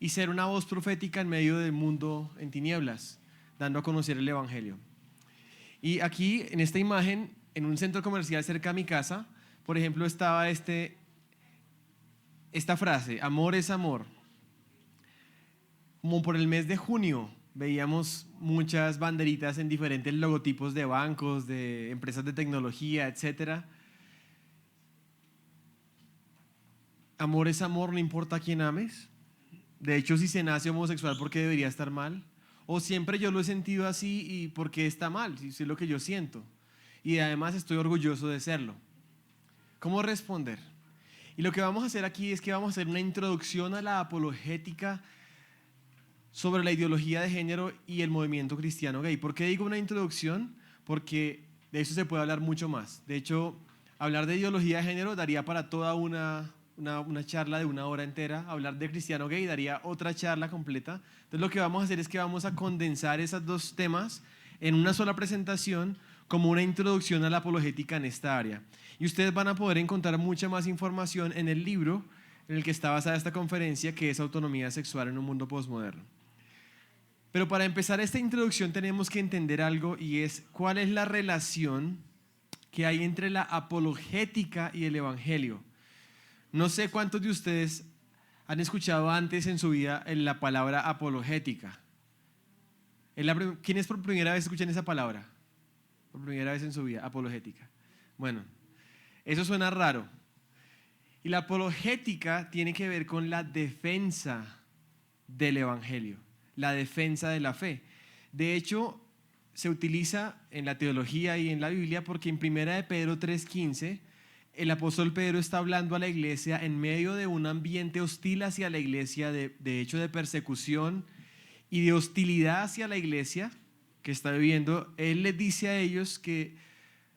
y ser una voz profética en medio del mundo en tinieblas, dando a conocer el Evangelio. Y aquí, en esta imagen, en un centro comercial cerca de mi casa, por ejemplo, estaba esta frase: amor es amor. Como por el mes de junio veíamos muchas banderitas en diferentes logotipos de bancos, de empresas de tecnología, etc. Amor es amor, no importa a quién ames. De hecho, si se nace homosexual, ¿por qué debería estar mal? O siempre yo lo he sentido así y ¿por qué está mal? Si es lo que yo siento. Y además estoy orgulloso de serlo. ¿Cómo responder? Y lo que vamos a hacer aquí es que vamos a hacer una introducción a la apologética sobre la ideología de género y el movimiento cristiano gay. ¿Por qué digo una introducción? Porque de eso se puede hablar mucho más. De hecho, hablar de ideología de género daría para toda una charla de 1 hora entera. Hablar de cristiano gay daría otra charla completa. Entonces lo que vamos a hacer es que vamos a condensar esos dos temas en una sola presentación como una introducción a la apologética en esta área. Y ustedes van a poder encontrar mucha más información en el libro en el que está basada esta conferencia, que es Autonomía Sexual en un Mundo Postmoderno. Pero para empezar esta introducción tenemos que entender algo, y es cuál es la relación que hay entre la apologética y el evangelio. No sé cuántos de ustedes han escuchado antes en su vida la palabra apologética. ¿Quiénes por primera vez escuchan esa palabra? Por primera vez en su vida, apologética. Bueno, eso suena raro. Y la apologética tiene que ver con la defensa del evangelio, la defensa de la fe. De hecho, se utiliza en la teología y en la Biblia porque en 1 de Pedro 3:15 el apóstol Pedro está hablando a la iglesia en medio de un ambiente hostil hacia la iglesia, de hecho de persecución y de hostilidad hacia la iglesia que está viviendo. Él les dice a ellos que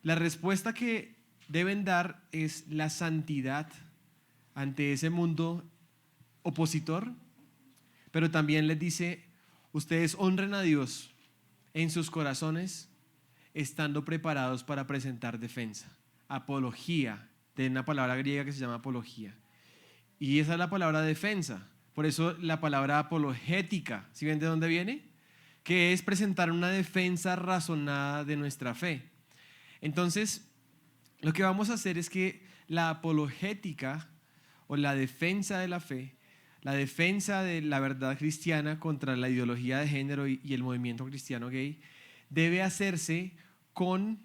la respuesta que deben dar es la santidad ante ese mundo opositor, pero también les dice: ustedes honren a Dios en sus corazones, estando preparados para presentar defensa. Apología, de una palabra griega que se llama apología. Y esa es la palabra defensa. Por eso la palabra apologética, ¿sí ven de dónde viene? Que es presentar una defensa razonada de nuestra fe. Entonces, lo que vamos a hacer es que la apologética, o la defensa de la fe, la defensa de la verdad cristiana contra la ideología de género y el movimiento cristiano gay, debe hacerse con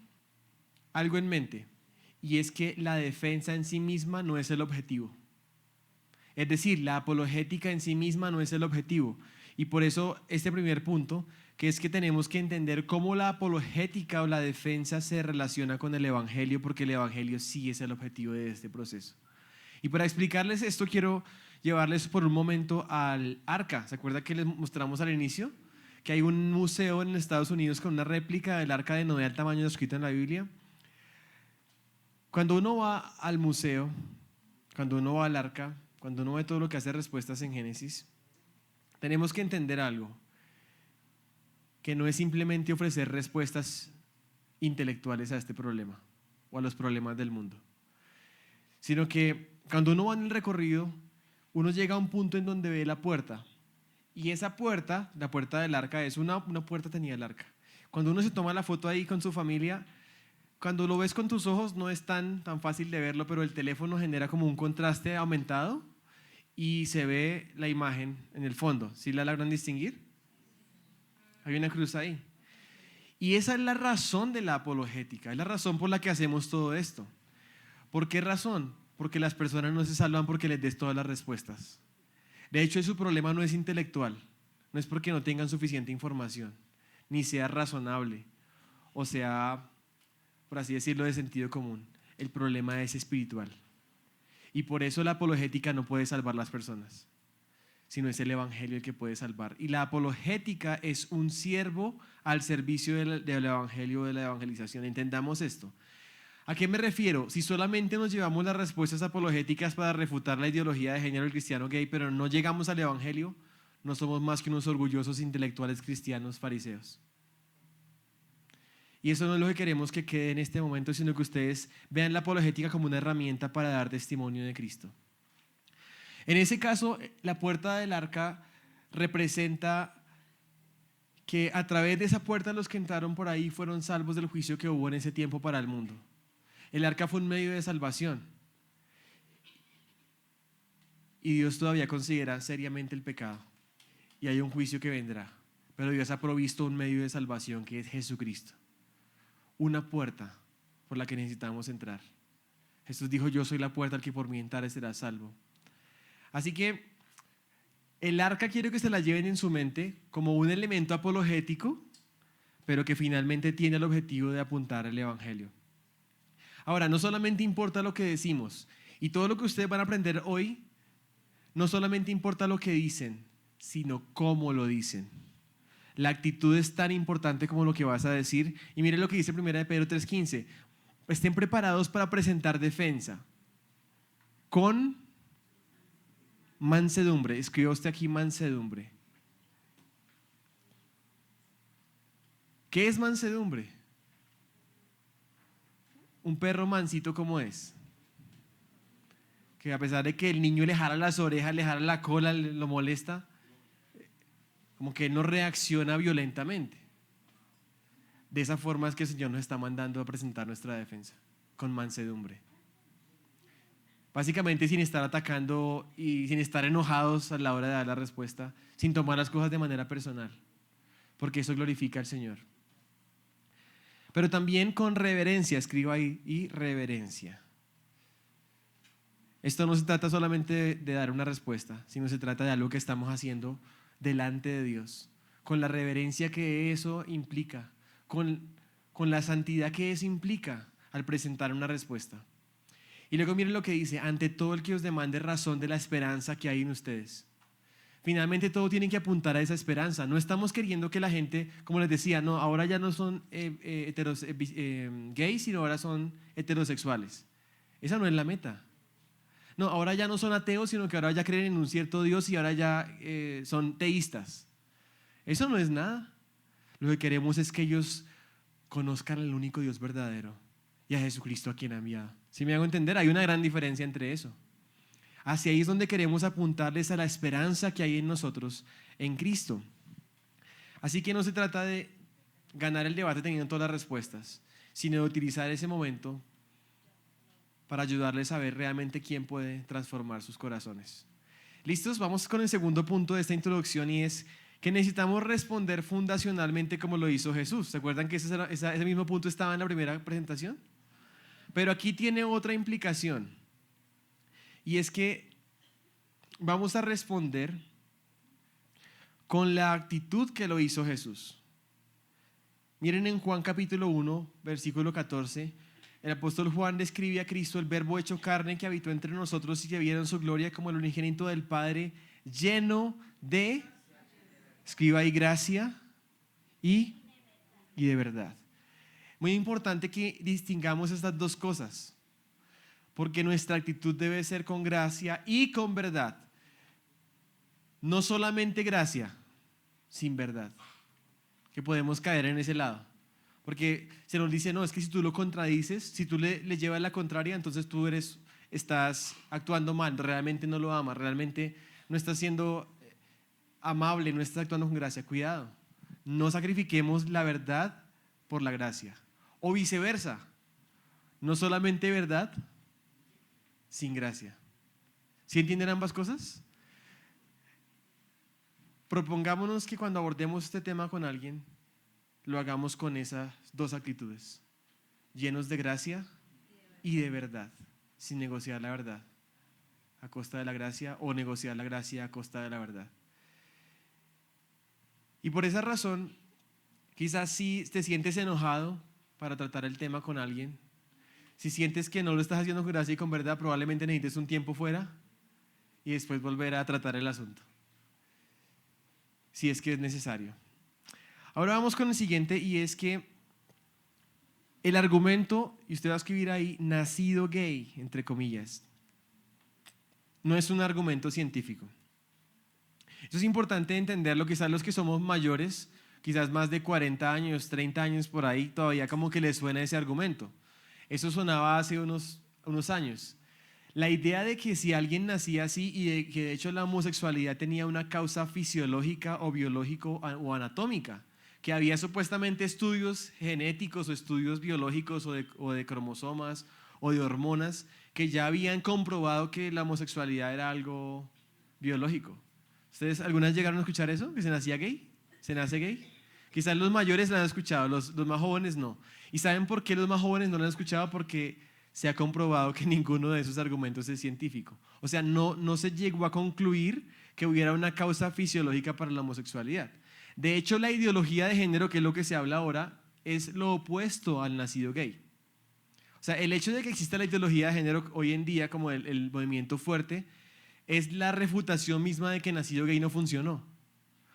algo en mente, y es que la defensa en sí misma no es el objetivo. Es decir, la apologética en sí misma no es el objetivo. Y por eso este primer punto, que es que tenemos que entender cómo la apologética o la defensa se relaciona con el evangelio, porque el evangelio sí es el objetivo de este proceso. Y para explicarles esto, quiero llevarles por un momento al Arca. ¿Se acuerda que les mostramos al inicio? Que hay un museo en Estados Unidos con una réplica del Arca de Noé al tamaño descrito en la Biblia. Cuando uno va al museo, cuando uno va al Arca, cuando uno ve todo lo que hace Respuestas en Génesis, tenemos que entender algo, que no es simplemente ofrecer respuestas intelectuales a este problema o a los problemas del mundo, sino que cuando uno va en el recorrido, uno llega a un punto en donde ve la puerta, y esa puerta, la puerta del Arca, es una puerta tenía el Arca. Cuando uno se toma la foto ahí con su familia, cuando lo ves con tus ojos no es tan fácil de verlo, pero el teléfono genera como un contraste aumentado y se ve la imagen en el fondo. ¿Sí la logran distinguir? Hay una cruz ahí. Y esa es la razón de la apologética, es la razón por la que hacemos todo esto. ¿Por qué razón? Porque las personas no se salvan porque les des todas las respuestas. De hecho, su problema no es intelectual, no es porque no tengan suficiente información, ni sea razonable, o sea, por así decirlo, de sentido común. El problema es espiritual. Y por eso la apologética no puede salvar las personas, sino es el evangelio el que puede salvar. Y la apologética es un siervo al servicio del evangelio, de la evangelización. Entendamos esto. ¿A qué me refiero? Si solamente nos llevamos las respuestas apologéticas para refutar la ideología de género del cristiano gay, pero no llegamos al evangelio, no somos más que unos orgullosos intelectuales cristianos fariseos. Y eso no es lo que queremos que quede en este momento, sino que ustedes vean la apologética como una herramienta para dar testimonio de Cristo. En ese caso, la puerta del Arca representa que a través de esa puerta los que entraron por ahí fueron salvos del juicio que hubo en ese tiempo para el mundo. El arca fue un medio de salvación. Y Dios todavía considera seriamente el pecado. Y hay un juicio que vendrá. Pero Dios ha provisto un medio de salvación que es Jesucristo. Una puerta por la que necesitamos entrar. Jesús dijo: yo soy la puerta, al que por mí entrare será salvo. Así que el arca quiero que se la lleven en su mente como un elemento apologético, pero que finalmente tiene el objetivo de apuntar al Evangelio. Ahora, no solamente importa lo que decimos, y todo lo que ustedes van a aprender hoy, no solamente importa lo que dicen, sino cómo lo dicen. La actitud es tan importante como lo que vas a decir. Y miren lo que dice 1 Pedro 3:15. Estén preparados para presentar defensa con mansedumbre. Escriba usted aquí mansedumbre. ¿Qué es mansedumbre? Un perro mansito, ¿cómo es? Que a pesar de que el niño le jala las orejas, le jala la cola, lo molesta, como que no reacciona violentamente. De esa forma es que el Señor nos está mandando a presentar nuestra defensa, con mansedumbre. Básicamente sin estar atacando y sin estar enojados a la hora de dar la respuesta, sin tomar las cosas de manera personal, porque eso glorifica al Señor. Pero también con reverencia, escribo ahí, y reverencia. Esto no se trata solamente de dar una respuesta, sino se trata de algo que estamos haciendo delante de Dios, con la reverencia que eso implica, con la santidad que eso implica al presentar una respuesta. Y luego miren lo que dice: ante todo el que os demande razón de la esperanza que hay en ustedes. Finalmente todo tiene que apuntar a esa esperanza. No estamos queriendo que la gente, como les decía, no, ahora ya no son gays, sino ahora son heterosexuales. Esa no es la meta. No, ahora ya no son ateos, sino que ahora ya creen en un cierto Dios y ahora ya son teístas. Eso no es nada. Lo que queremos es que ellos conozcan al único Dios verdadero y a Jesucristo a quien ha enviado. ¿Sí me hago entender? Hay una gran diferencia entre eso. Hacia ahí es donde queremos apuntarles a la esperanza que hay en nosotros, en Cristo. Así que no se trata de ganar el debate teniendo todas las respuestas, sino de utilizar ese momento para ayudarles a ver realmente quién puede transformar sus corazones. ¿Listos? Vamos con el segundo punto de esta introducción, y es que necesitamos responder fundacionalmente como lo hizo Jesús. ¿Se acuerdan que ese mismo punto estaba en la primera presentación? Pero aquí tiene otra implicación, y es que vamos a responder con la actitud que lo hizo Jesús. Miren en Juan capítulo 1, versículo 14, el apóstol Juan describe a Cristo, el verbo hecho carne, que habitó entre nosotros y que vieron su gloria como el unigénito del Padre, lleno de, escriba ahí, gracia y de verdad. Muy importante que distingamos estas dos cosas, porque nuestra actitud debe ser con gracia y con verdad. No solamente gracia, sin verdad, que podemos caer en ese lado. Porque se nos dice, no, es que si tú lo contradices, si tú le llevas la contraria, entonces tú estás actuando mal, realmente no lo amas, realmente no estás siendo amable, no estás actuando con gracia. Cuidado, no sacrifiquemos la verdad por la gracia. O viceversa, no solamente verdad sin gracia. ¿Sí entienden ambas cosas? Propongámonos que cuando abordemos este tema con alguien, lo hagamos con esas dos actitudes, llenos de gracia y de verdad, sin negociar la verdad a costa de la gracia o negociar la gracia a costa de la verdad. Y por esa razón, quizás si te sientes enojado para tratar el tema con alguien, si sientes que no lo estás haciendo con gracia y con verdad, probablemente necesites un tiempo fuera y después volver a tratar el asunto, si es que es necesario. Ahora vamos con el siguiente, y es que el argumento, y usted va a escribir ahí, nacido gay, entre comillas, no es un argumento científico. Eso es importante entenderlo. Quizás los que somos mayores, quizás más de 40 años, 30 años por ahí, todavía como que les suena ese argumento. Eso sonaba hace unos años. La idea de que si alguien nacía así y de que de hecho la homosexualidad tenía una causa fisiológica o biológico o anatómica, que había supuestamente estudios genéticos o estudios biológicos o de cromosomas o de hormonas que ya habían comprobado que la homosexualidad era algo biológico. ¿Ustedes algunas llegaron a escuchar eso? ¿Que se nacía gay? ¿Se nace gay? Quizás los mayores lo han escuchado, los más jóvenes no. ¿Y saben por qué los más jóvenes no lo han escuchado? Porque se ha comprobado que ninguno de esos argumentos es científico. O sea, no se llegó a concluir que hubiera una causa fisiológica para la homosexualidad. De hecho, la ideología de género, que es lo que se habla ahora, es lo opuesto al nacido gay. O sea, el hecho de que exista la ideología de género hoy en día como el movimiento fuerte es la refutación misma de que nacido gay no funcionó.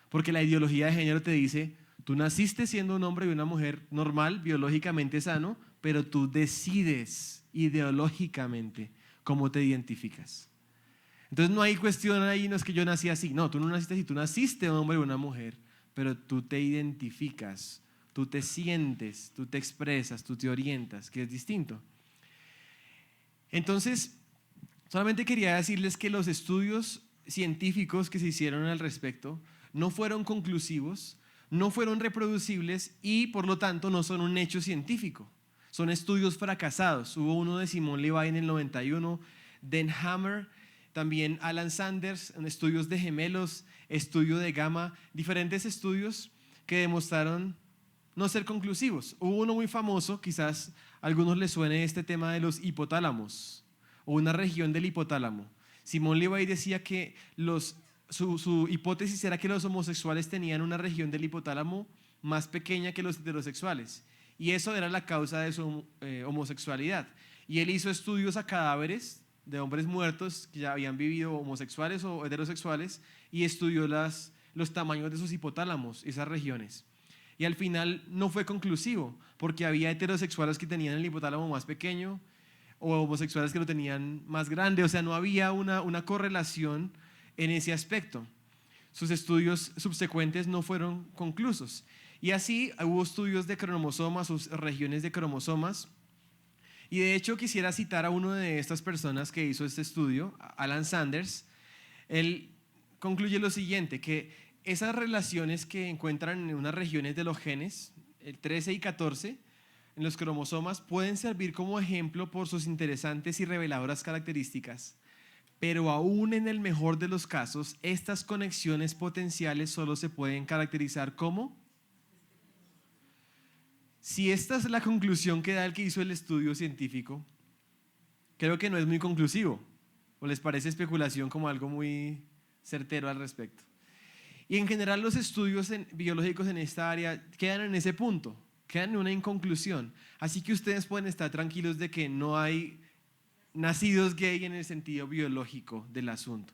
Porque la ideología de género te dice, tú naciste siendo un hombre y una mujer normal, biológicamente sano, pero tú decides ideológicamente cómo te identificas. Entonces no hay cuestión ahí, no es que yo nací así. No, tú no naciste así, tú naciste un hombre y una mujer, pero tú te identificas, tú te sientes, tú te expresas, tú te orientas, que es distinto. Entonces, solamente quería decirles que los estudios científicos que se hicieron al respecto no fueron conclusivos, no fueron reproducibles y por lo tanto no son un hecho científico. Son estudios fracasados. Hubo uno de Simone Levi en el 91, Dan Hammer, también Alan Sanders, en estudios de gemelos, estudio de gamma, diferentes estudios que demostraron no ser conclusivos. Hubo uno muy famoso, quizás a algunos les suene este tema de los hipotálamos o una región del hipotálamo. Simone Levi decía que su hipótesis era que los homosexuales tenían una región del hipotálamo más pequeña que los heterosexuales y eso era la causa de su homosexualidad. Y él hizo estudios a cadáveres de hombres muertos que ya habían vivido homosexuales o heterosexuales y estudió los tamaños de sus hipotálamos, esas regiones. Y al final no fue conclusivo porque había heterosexuales que tenían el hipotálamo más pequeño o homosexuales que lo tenían más grande, o sea, no había una correlación en ese aspecto. Sus estudios subsecuentes no fueron conclusos. Y así hubo estudios de cromosomas, sus regiones de cromosomas. Y de hecho quisiera citar a uno de estas personas que hizo este estudio, Alan Sanders. Él concluye lo siguiente, que esas relaciones que encuentran en unas regiones de los genes, el 13 y 14, en los cromosomas, pueden servir como ejemplo por sus interesantes y reveladoras características. Pero aún en el mejor de los casos, estas conexiones potenciales solo se pueden caracterizar como... Si esta es la conclusión que da el que hizo el estudio científico, creo que no es muy conclusivo. ¿O les parece especulación como algo muy certero al respecto? Y en general los estudios biológicos en esta área quedan en ese punto, quedan en una inconclusión. Así que ustedes pueden estar tranquilos de que no hay nacidos gay en el sentido biológico del asunto.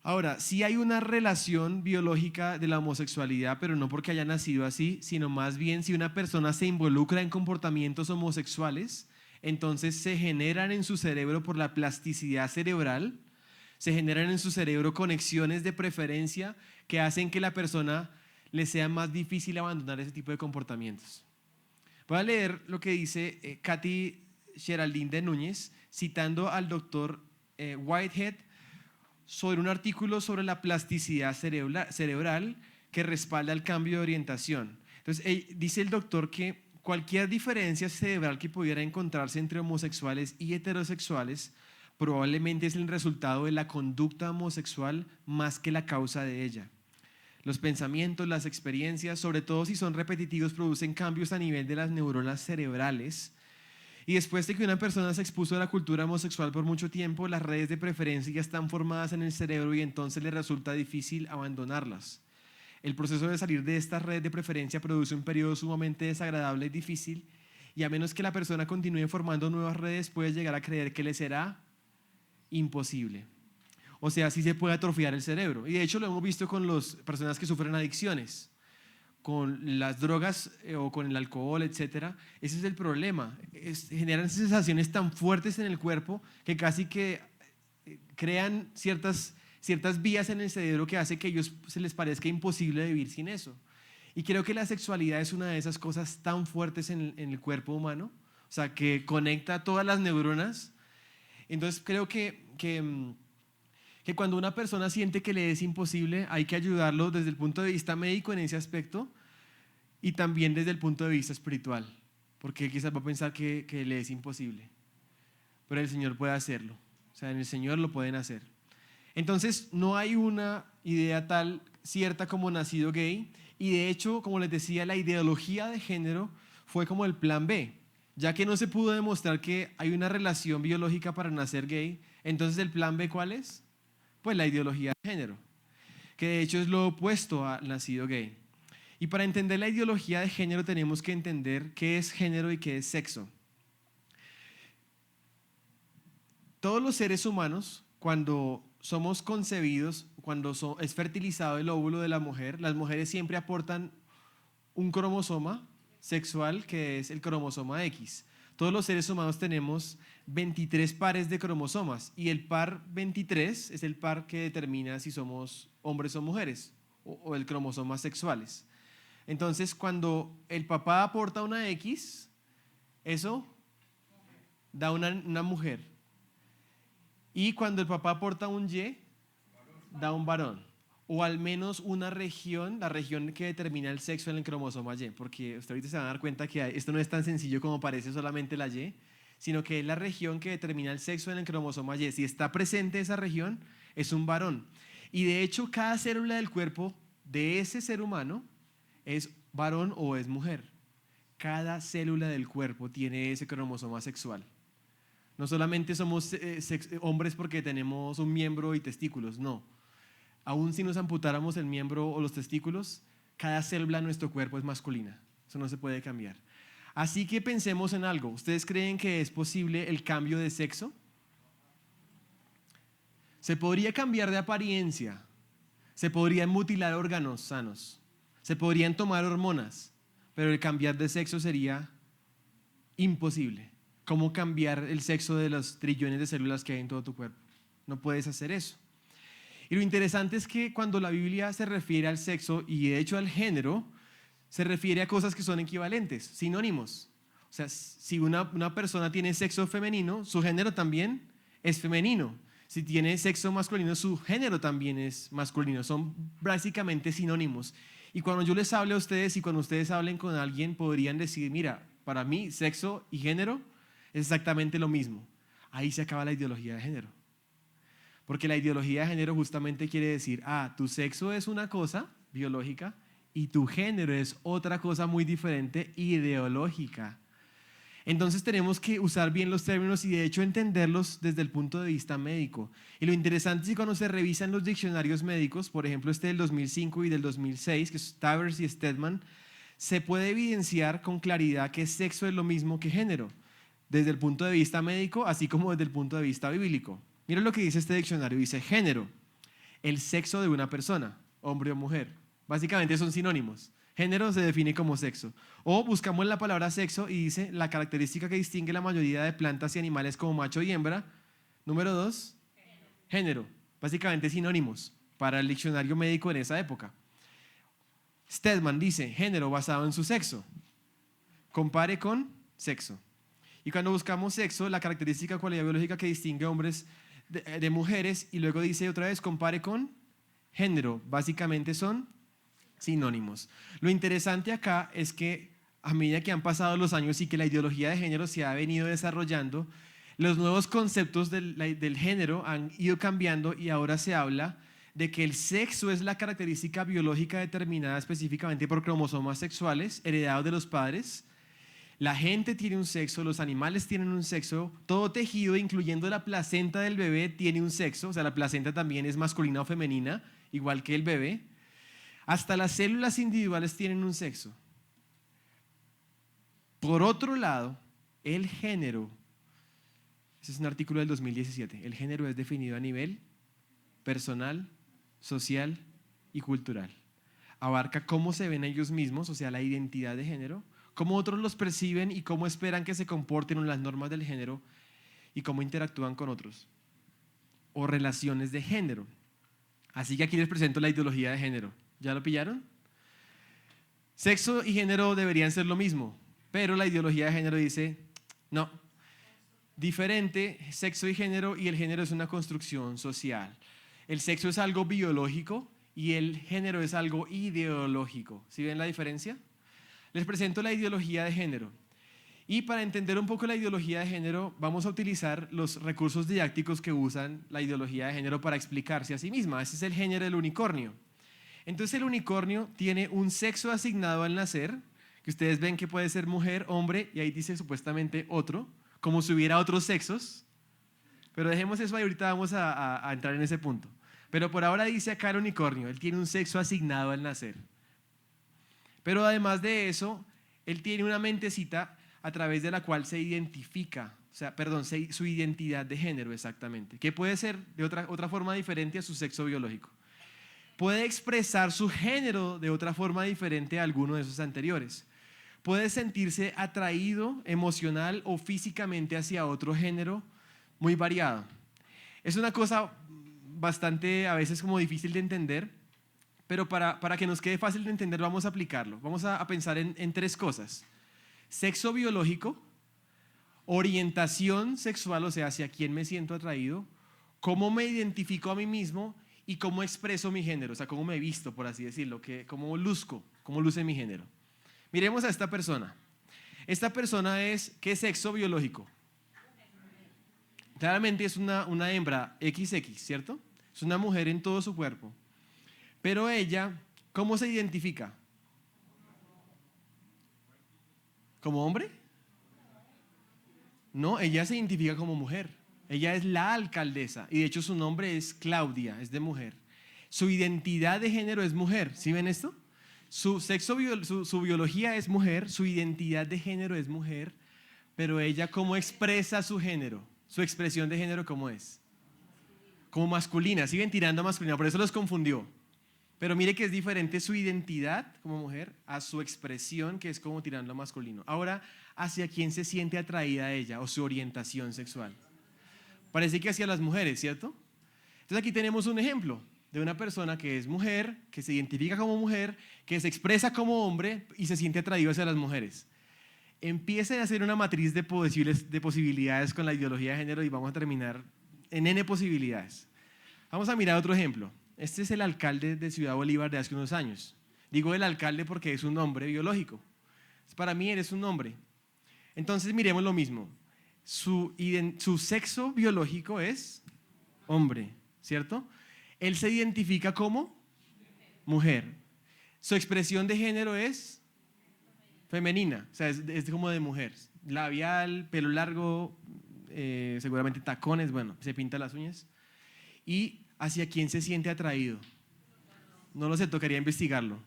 Ahora, sí hay una relación biológica de la homosexualidad, pero no porque haya nacido así, sino más bien si una persona se involucra en comportamientos homosexuales, entonces se generan en su cerebro por la plasticidad cerebral, se generan en su cerebro conexiones de preferencia que hacen que la persona le sea más difícil abandonar ese tipo de comportamientos. Voy a leer lo que dice Katy Geraldine de Núñez, citando al doctor Whitehead sobre un artículo sobre la plasticidad cerebral que respalda el cambio de orientación. Entonces, dice el doctor que cualquier diferencia cerebral que pudiera encontrarse entre homosexuales y heterosexuales probablemente es el resultado de la conducta homosexual más que la causa de ella. Los pensamientos, las experiencias, sobre todo si son repetitivos, producen cambios a nivel de las neuronas cerebrales. Y después de que una persona se expuso a la cultura homosexual por mucho tiempo, las redes de preferencia ya están formadas en el cerebro y entonces le resulta difícil abandonarlas. El proceso de salir de esta red de preferencia produce un periodo sumamente desagradable y difícil, y a menos que la persona continúe formando nuevas redes, puede llegar a creer que le será imposible. O sea, sí se puede atrofiar el cerebro. Y de hecho lo hemos visto con las personas que sufren adicciones, con las drogas o con el alcohol, etcétera. Ese es el problema. Generan sensaciones tan fuertes en el cuerpo que casi que crean ciertas vías en el cerebro que hace que a ellos se les parezca imposible vivir sin eso. Y creo que la sexualidad es una de esas cosas tan fuertes en el cuerpo humano, o sea, que conecta todas las neuronas Entonces creo que cuando una persona siente que le es imposible, hay que ayudarlo desde el punto de vista médico en ese aspecto y también desde el punto de vista espiritual, porque él quizás va a pensar que le es imposible, pero el Señor puede hacerlo. O sea, en el Señor lo pueden hacer. Entonces, no hay una idea tal cierta como nacido gay, y de hecho, como les decía, la ideología de género fue como el plan B, ya que no se pudo demostrar que hay una relación biológica para nacer gay. Entonces, ¿el plan B cuál es? Pues la ideología de género, que de hecho es lo opuesto al nacido gay. Y para entender la ideología de género tenemos que entender qué es género y qué es sexo. Todos los seres humanos, cuando somos concebidos, cuando es fertilizado el óvulo de la mujer, las mujeres siempre aportan un cromosoma sexual que es el cromosoma X. Todos los seres humanos tenemos 23 pares de cromosomas y el par 23 es el par que determina si somos hombres o mujeres o el cromosoma sexuales. Entonces, cuando el papá aporta una X, eso da una mujer. Y cuando el papá aporta un Y, da un varón. O al menos una región, la región que determina el sexo en el cromosoma Y. Porque usted ahorita se va a dar cuenta que esto no es tan sencillo como parece solamente la Y, sino que es la región que determina el sexo en el cromosoma Y. Si está presente esa región, es un varón. Y de hecho, cada célula del cuerpo de ese ser humano es varón o es mujer. Cada célula del cuerpo tiene ese cromosoma sexual. No solamente somos hombres porque tenemos un miembro y testículos, no. Aún si nos amputáramos el miembro o los testículos, cada célula de nuestro cuerpo es masculina. Eso no se puede cambiar. Así que pensemos en algo. ¿Ustedes creen que es posible el cambio de sexo? Se podría cambiar de apariencia. Se podrían mutilar órganos sanos. Se podrían tomar hormonas. Pero el cambiar de sexo sería imposible. ¿Cómo cambiar el sexo de los trillones de células que hay en todo tu cuerpo? No puedes hacer eso. Y lo interesante es que cuando la Biblia se refiere al sexo y de hecho al género, se refiere a cosas que son equivalentes, sinónimos. O sea, si una persona tiene sexo femenino, su género también es femenino. Si tiene sexo masculino, su género también es masculino. Son básicamente sinónimos. Y cuando yo les hable a ustedes y cuando ustedes hablen con alguien, podrían decir, mira, para mí sexo y género es exactamente lo mismo. Ahí se acaba la ideología de género. Porque la ideología de género justamente quiere decir, tu sexo es una cosa biológica y tu género es otra cosa muy diferente, ideológica. Entonces tenemos que usar bien los términos y de hecho entenderlos desde el punto de vista médico. Y lo interesante es que cuando se revisan los diccionarios médicos, por ejemplo este del 2005 y del 2006, que es Tavers y Stedman, se puede evidenciar con claridad que sexo es lo mismo que género, desde el punto de vista médico, así como desde el punto de vista bíblico. Miren lo que dice este diccionario, dice género, el sexo de una persona, hombre o mujer. Básicamente son sinónimos. Género se define como sexo. O buscamos la palabra sexo y dice la característica que distingue la mayoría de plantas y animales como macho y hembra. Número 2, género. Básicamente sinónimos para el diccionario médico en esa época. Stedman dice género basado en su sexo. Compare con sexo. Y cuando buscamos sexo, la característica cualidad biológica que distingue hombres de mujeres, y luego dice otra vez, compare con género. Básicamente son sinónimos. Lo interesante acá es que a medida que han pasado los años y que la ideología de género se ha venido desarrollando, los nuevos conceptos del género han ido cambiando y ahora se habla de que el sexo es la característica biológica determinada específicamente por cromosomas sexuales heredados de los padres. La gente tiene un sexo, los animales tienen un sexo, todo tejido, incluyendo la placenta del bebé, tiene un sexo, o sea, la placenta también es masculina o femenina, igual que el bebé. Hasta las células individuales tienen un sexo. Por otro lado, el género, ese es un artículo del 2017, el género es definido a nivel personal, social y cultural. Abarca cómo se ven ellos mismos, o sea, la identidad de género, cómo otros los perciben y cómo esperan que se comporten en las normas del género y cómo interactúan con otros. O relaciones de género. Así que aquí les presento la ideología de género. ¿Ya lo pillaron? Sexo y género deberían ser lo mismo, pero la ideología de género dice, no, diferente, sexo y género, y el género es una construcción social. El sexo es algo biológico y el género es algo ideológico. ¿Sí ven la diferencia? Les presento la ideología de género. Y para entender un poco la ideología de género, vamos a utilizar los recursos didácticos que usan la ideología de género para explicarse a sí misma. Ese es el género del unicornio. Entonces el unicornio tiene un sexo asignado al nacer, que ustedes ven que puede ser mujer, hombre, y ahí dice supuestamente otro, como si hubiera otros sexos. Pero dejemos eso ahí, ahorita vamos a entrar en ese punto. Pero por ahora dice acá el unicornio, él tiene un sexo asignado al nacer. Pero además de eso, él tiene una mentecita a través de la cual se identifica, su identidad de género exactamente, que puede ser de otra forma diferente a su sexo biológico. Puede expresar su género de otra forma diferente a alguno de esos anteriores. Puede sentirse atraído emocional o físicamente hacia otro género muy variado. Es una cosa bastante a veces como difícil de entender, pero para que nos quede fácil de entender vamos a aplicarlo. Vamos a pensar en tres cosas: sexo biológico, orientación sexual, o sea, hacia quién me siento atraído, cómo me identifico a mí mismo y cómo expreso mi género, o sea, cómo me visto, por así decirlo, cómo luzco, cómo luce mi género. Miremos a esta persona. Esta persona es, ¿qué sexo biológico? Claramente es una hembra XX, ¿cierto? Es una mujer en todo su cuerpo. Pero ella, ¿cómo se identifica? ¿Como hombre? No, ella se identifica como mujer. Ella es la alcaldesa y de hecho su nombre es Claudia, es de mujer. Su identidad de género es mujer, ¿sí ven esto? Su biología es mujer, su identidad de género es mujer, pero ella ¿cómo expresa su género? Su expresión de género ¿cómo es? Como masculina, siguen tirando a masculina, por eso los confundió. Pero mire que es diferente su identidad como mujer a su expresión, que es como tirando a masculino. Ahora, ¿hacia quién se siente atraída ella o su orientación sexual? Parece que hacia las mujeres, ¿cierto? Entonces aquí tenemos un ejemplo de una persona que es mujer, que se identifica como mujer, que se expresa como hombre y se siente atraído hacia las mujeres. Empiecen a hacer una matriz de posibilidades con la ideología de género y vamos a terminar en N posibilidades. Vamos a mirar otro ejemplo. Este es el alcalde de Ciudad Bolívar de hace unos años. Digo el alcalde porque es un hombre biológico. Para mí eres un hombre. Entonces miremos lo mismo. Su sexo biológico es hombre, ¿cierto? Él se identifica como mujer. Su expresión de género es femenina, o sea, es como de mujer. Labial, pelo largo, seguramente tacones, bueno, se pinta las uñas. ¿Y hacia quién se siente atraído? No lo sé, tocaría investigarlo.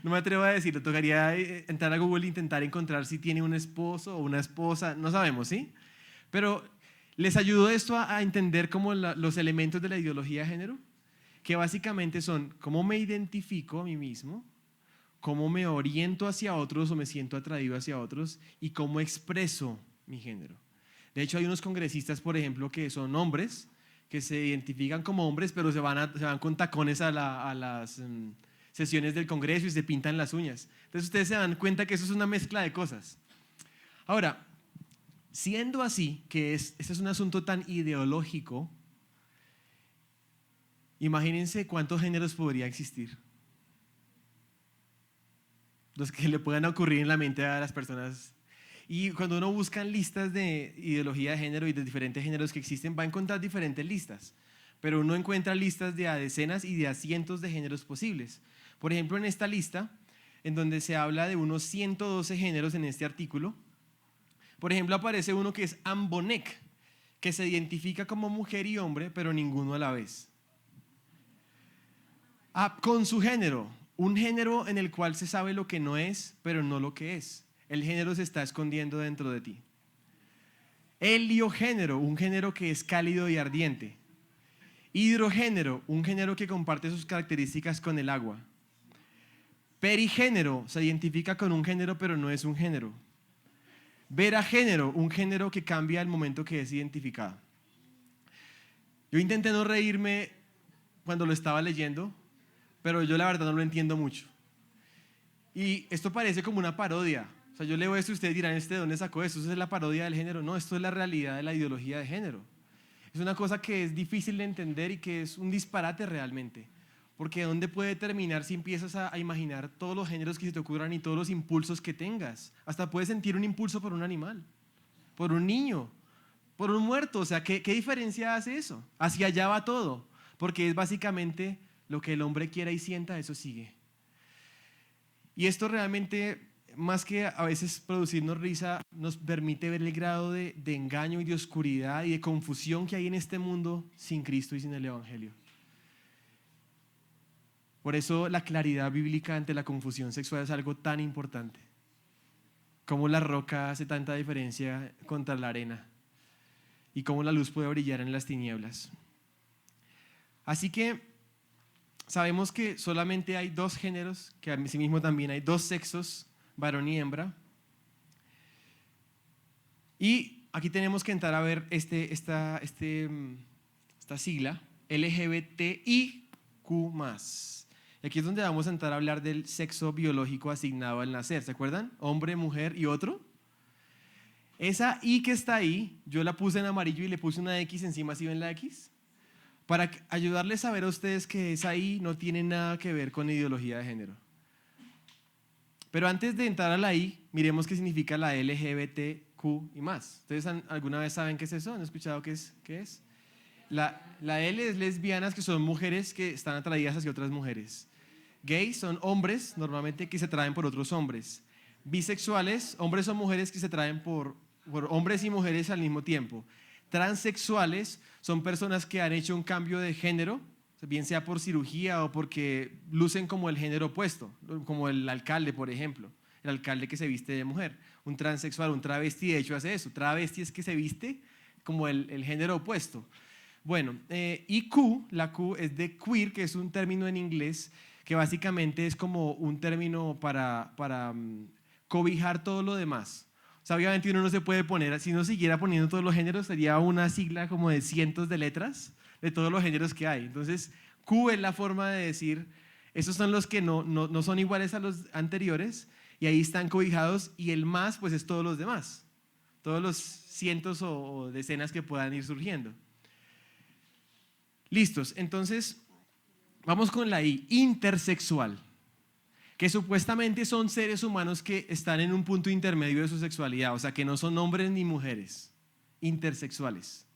No me atrevo a decirlo, tocaría entrar a Google e intentar encontrar si tiene un esposo o una esposa, no sabemos, ¿sí? Pero ¿les ayudó esto a entender como los elementos de la ideología de género? Que básicamente son cómo me identifico a mí mismo, cómo me oriento hacia otros o me siento atraído hacia otros y cómo expreso mi género. De hecho, hay unos congresistas, por ejemplo, que son hombres, que se identifican como hombres, pero se van con tacones a las sesiones del Congreso y se pintan las uñas. Entonces ustedes se dan cuenta que eso es una mezcla de cosas. Ahora, siendo así, que este es un asunto tan ideológico, imagínense cuántos géneros podría existir. Los que le puedan ocurrir en la mente a las personas. Y cuando uno busca listas de ideología de género y de diferentes géneros que existen, va a encontrar diferentes listas. Pero uno encuentra listas de a decenas y de a cientos de géneros posibles. Por ejemplo, en esta lista, en donde se habla de unos 112 géneros en este artículo, por ejemplo, aparece uno que es Ambonec, que se identifica como mujer y hombre, pero ninguno a la vez. Con su género, un género en el cual se sabe lo que no es, pero no lo que es. El género se está escondiendo dentro de ti. Heliogénero, un género que es cálido y ardiente. Hidrogénero, un género que comparte sus características con el agua. Perigénero, se identifica con un género, pero no es un género. Veragénero, un género que cambia al momento que es identificado. Yo intenté no reírme cuando lo estaba leyendo, pero yo la verdad no lo entiendo mucho. Y esto parece como una parodia. O sea, yo leo esto y ustedes dirán, ¿de dónde sacó esto? Eso es la parodia del género. No, esto es la realidad de la ideología de género. Es una cosa que es difícil de entender y que es un disparate realmente. Porque ¿dónde puede terminar si empiezas a imaginar todos los géneros que se te ocurran y todos los impulsos que tengas? Hasta puedes sentir un impulso por un animal, por un niño, por un muerto. O sea, ¿qué diferencia hace eso? Hacia allá va todo. Porque es básicamente lo que el hombre quiera y sienta, eso sigue. Y esto realmente, más que a veces producirnos risa, nos permite ver el grado de engaño y de oscuridad y de confusión que hay en este mundo sin Cristo y sin el Evangelio. Por eso la claridad bíblica ante la confusión sexual es algo tan importante. Cómo la roca hace tanta diferencia contra la arena y cómo la luz puede brillar en las tinieblas. Así que sabemos que solamente hay dos géneros, que asimismo también hay dos sexos, varón y hembra. Y aquí tenemos que entrar a ver esta sigla, LGBTIQ+. Y aquí es donde vamos a entrar a hablar del sexo biológico asignado al nacer. ¿Se acuerdan? Hombre, mujer y otro. Esa I que está ahí, yo la puse en amarillo y le puse una X encima, ¿sí ven la X? Para ayudarles a ver a ustedes que esa I no tiene nada que ver con ideología de género. Pero antes de entrar a la I, miremos qué significa la LGBTQ y más. ¿Ustedes alguna vez saben qué es eso? ¿Han escuchado qué es? La L es lesbianas, que son mujeres que están atraídas hacia otras mujeres. Gays son hombres, normalmente, que se atraen por otros hombres. Bisexuales, hombres o mujeres que se atraen por hombres y mujeres al mismo tiempo. Transexuales son personas que han hecho un cambio de género, bien sea por cirugía o porque lucen como el género opuesto, como el alcalde, por ejemplo, el alcalde que se viste de mujer. Un transexual, un travesti, de hecho hace eso. Travesti es que se viste como el género opuesto. Bueno, y Q, la Q es de queer, que es un término en inglés que básicamente es como un término para cobijar todo lo demás. O sea, obviamente uno no se puede poner, si uno siguiera poniendo todos los géneros, sería una sigla como de cientos de letras de todos los géneros que hay. Entonces, Q es la forma de decir, esos son los que no son iguales a los anteriores, y ahí están cobijados, y el más, pues es todos los demás, todos los cientos o decenas que puedan ir surgiendo. Listos, entonces, vamos con la I, intersexual, que supuestamente son seres humanos que están en un punto intermedio de su sexualidad, o sea, que no son hombres ni mujeres, intersexuales.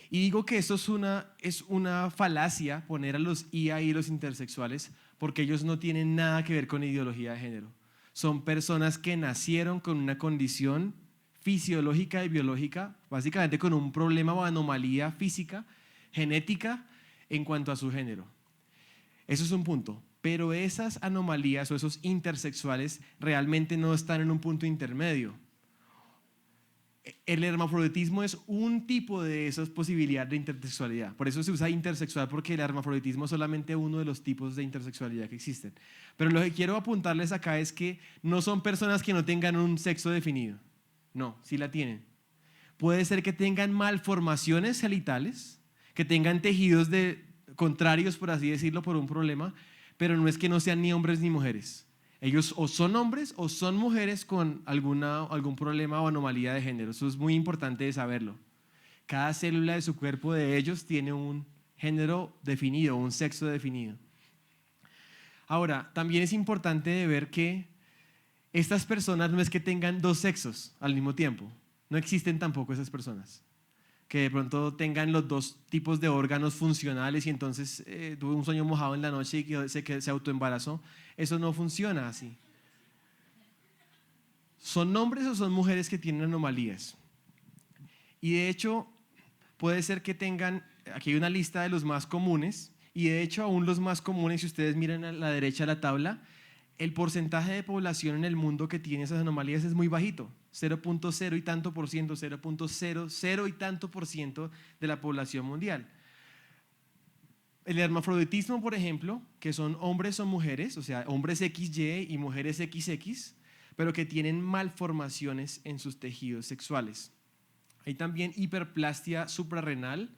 Y digo que eso es una falacia poner a los I ahí, los intersexuales, porque ellos no tienen nada que ver con ideología de género. Son personas que nacieron con una condición fisiológica y biológica, básicamente con un problema o anomalía física, genética, en cuanto a su género. Eso es un punto. Pero esas anomalías o esos intersexuales realmente no están en un punto intermedio. El hermafroditismo es un tipo de esas posibilidades de intersexualidad. Por eso se usa intersexual, porque el hermafroditismo es solamente uno de los tipos de intersexualidad que existen. Pero lo que quiero apuntarles acá es que no son personas que no tengan un sexo definido. No, sí la tienen. Puede ser que tengan malformaciones genitales, que tengan tejidos contrarios, por así decirlo, por un problema, pero no es que no sean ni hombres ni mujeres. Ellos o son hombres o son mujeres con algún problema o anomalía de género. Eso es muy importante de saberlo. Cada célula de su cuerpo de ellos tiene un género definido, un sexo definido. Ahora, también es importante de ver que estas personas no es que tengan dos sexos al mismo tiempo. No existen tampoco esas personas que de pronto tengan los dos tipos de órganos funcionales y entonces tuve un sueño mojado en la noche y que se autoembarazó. Eso no funciona así. ¿Son hombres o son mujeres que tienen anomalías? Y de hecho, puede ser que tengan, aquí hay una lista de los más comunes, y de hecho aún los más comunes, si ustedes miran a la derecha de la tabla, el porcentaje de población en el mundo que tiene esas anomalías es muy bajito, 0.0 y tanto por ciento, 0.00 y tanto por ciento de la población mundial. El hermafroditismo, por ejemplo, que son hombres o mujeres, o sea, hombres XY y mujeres XX, pero que tienen malformaciones en sus tejidos sexuales. Hay también hiperplastia suprarrenal,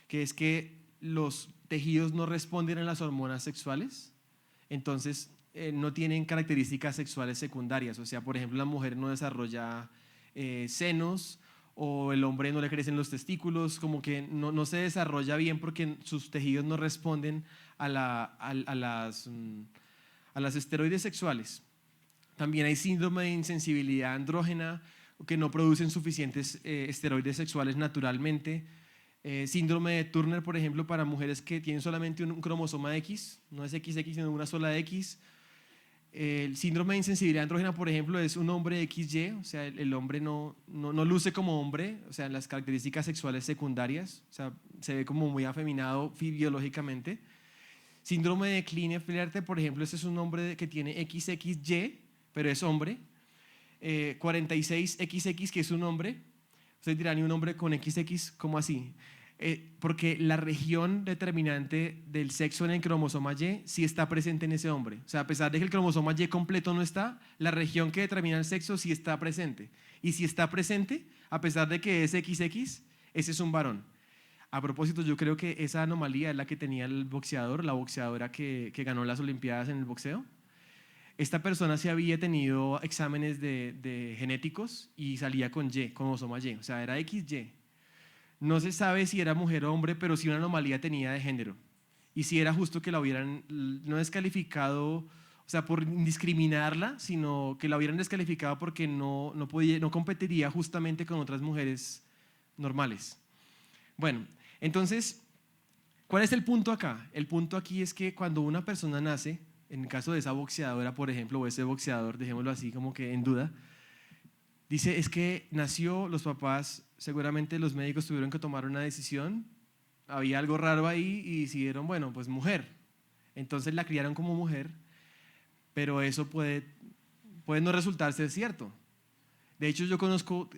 que es que los tejidos no responden a las hormonas sexuales, entonces no tienen características sexuales secundarias. O sea, por ejemplo, la mujer no desarrolla senos o el hombre no le crecen los testículos, como que no se desarrolla bien porque sus tejidos no responden a las esteroides sexuales. También hay síndrome de insensibilidad andrógena, que no producen suficientes esteroides sexuales naturalmente. Síndrome de Turner, por ejemplo, para mujeres que tienen solamente un cromosoma X, no es XX, sino una sola X. El síndrome de insensibilidad andrógena, por ejemplo, es un hombre XY, o sea, el hombre no luce como hombre, o sea, en las características sexuales secundarias, o sea, se ve como muy afeminado biológicamente. Síndrome de Klinefelter, por ejemplo, este es un hombre que tiene XXY, pero es hombre. 46XX, que es un hombre. Ustedes dirán, ¿y un hombre con XX? ¿Cómo así? Porque la región determinante del sexo en el cromosoma Y sí está presente en ese hombre. O sea, a pesar de que el cromosoma Y completo no está, la región que determina el sexo sí está presente. Y si está presente, a pesar de que es XX, ese es un varón. A propósito, yo creo que esa anomalía es la que tenía el boxeador, la boxeadora que ganó las Olimpiadas en el boxeo. Esta persona sí había tenido exámenes de genéticos y salía con Y, cromosoma Y, o sea, era XY. No se sabe si era mujer o hombre, pero sí una anomalía tenía de género. Y si era justo que la hubieran no descalificado, o sea, por discriminarla, sino que la hubieran descalificado porque no competiría justamente con otras mujeres normales. Bueno, entonces, ¿cuál es el punto acá? El punto aquí es que cuando una persona nace, en el caso de esa boxeadora, por ejemplo, o ese boxeador, dejémoslo así como que en duda, dice, es que nació, los papás, seguramente los médicos tuvieron que tomar una decisión, había algo raro ahí y decidieron, bueno, pues mujer. Entonces la criaron como mujer, pero eso puede no resultar ser cierto. De hecho,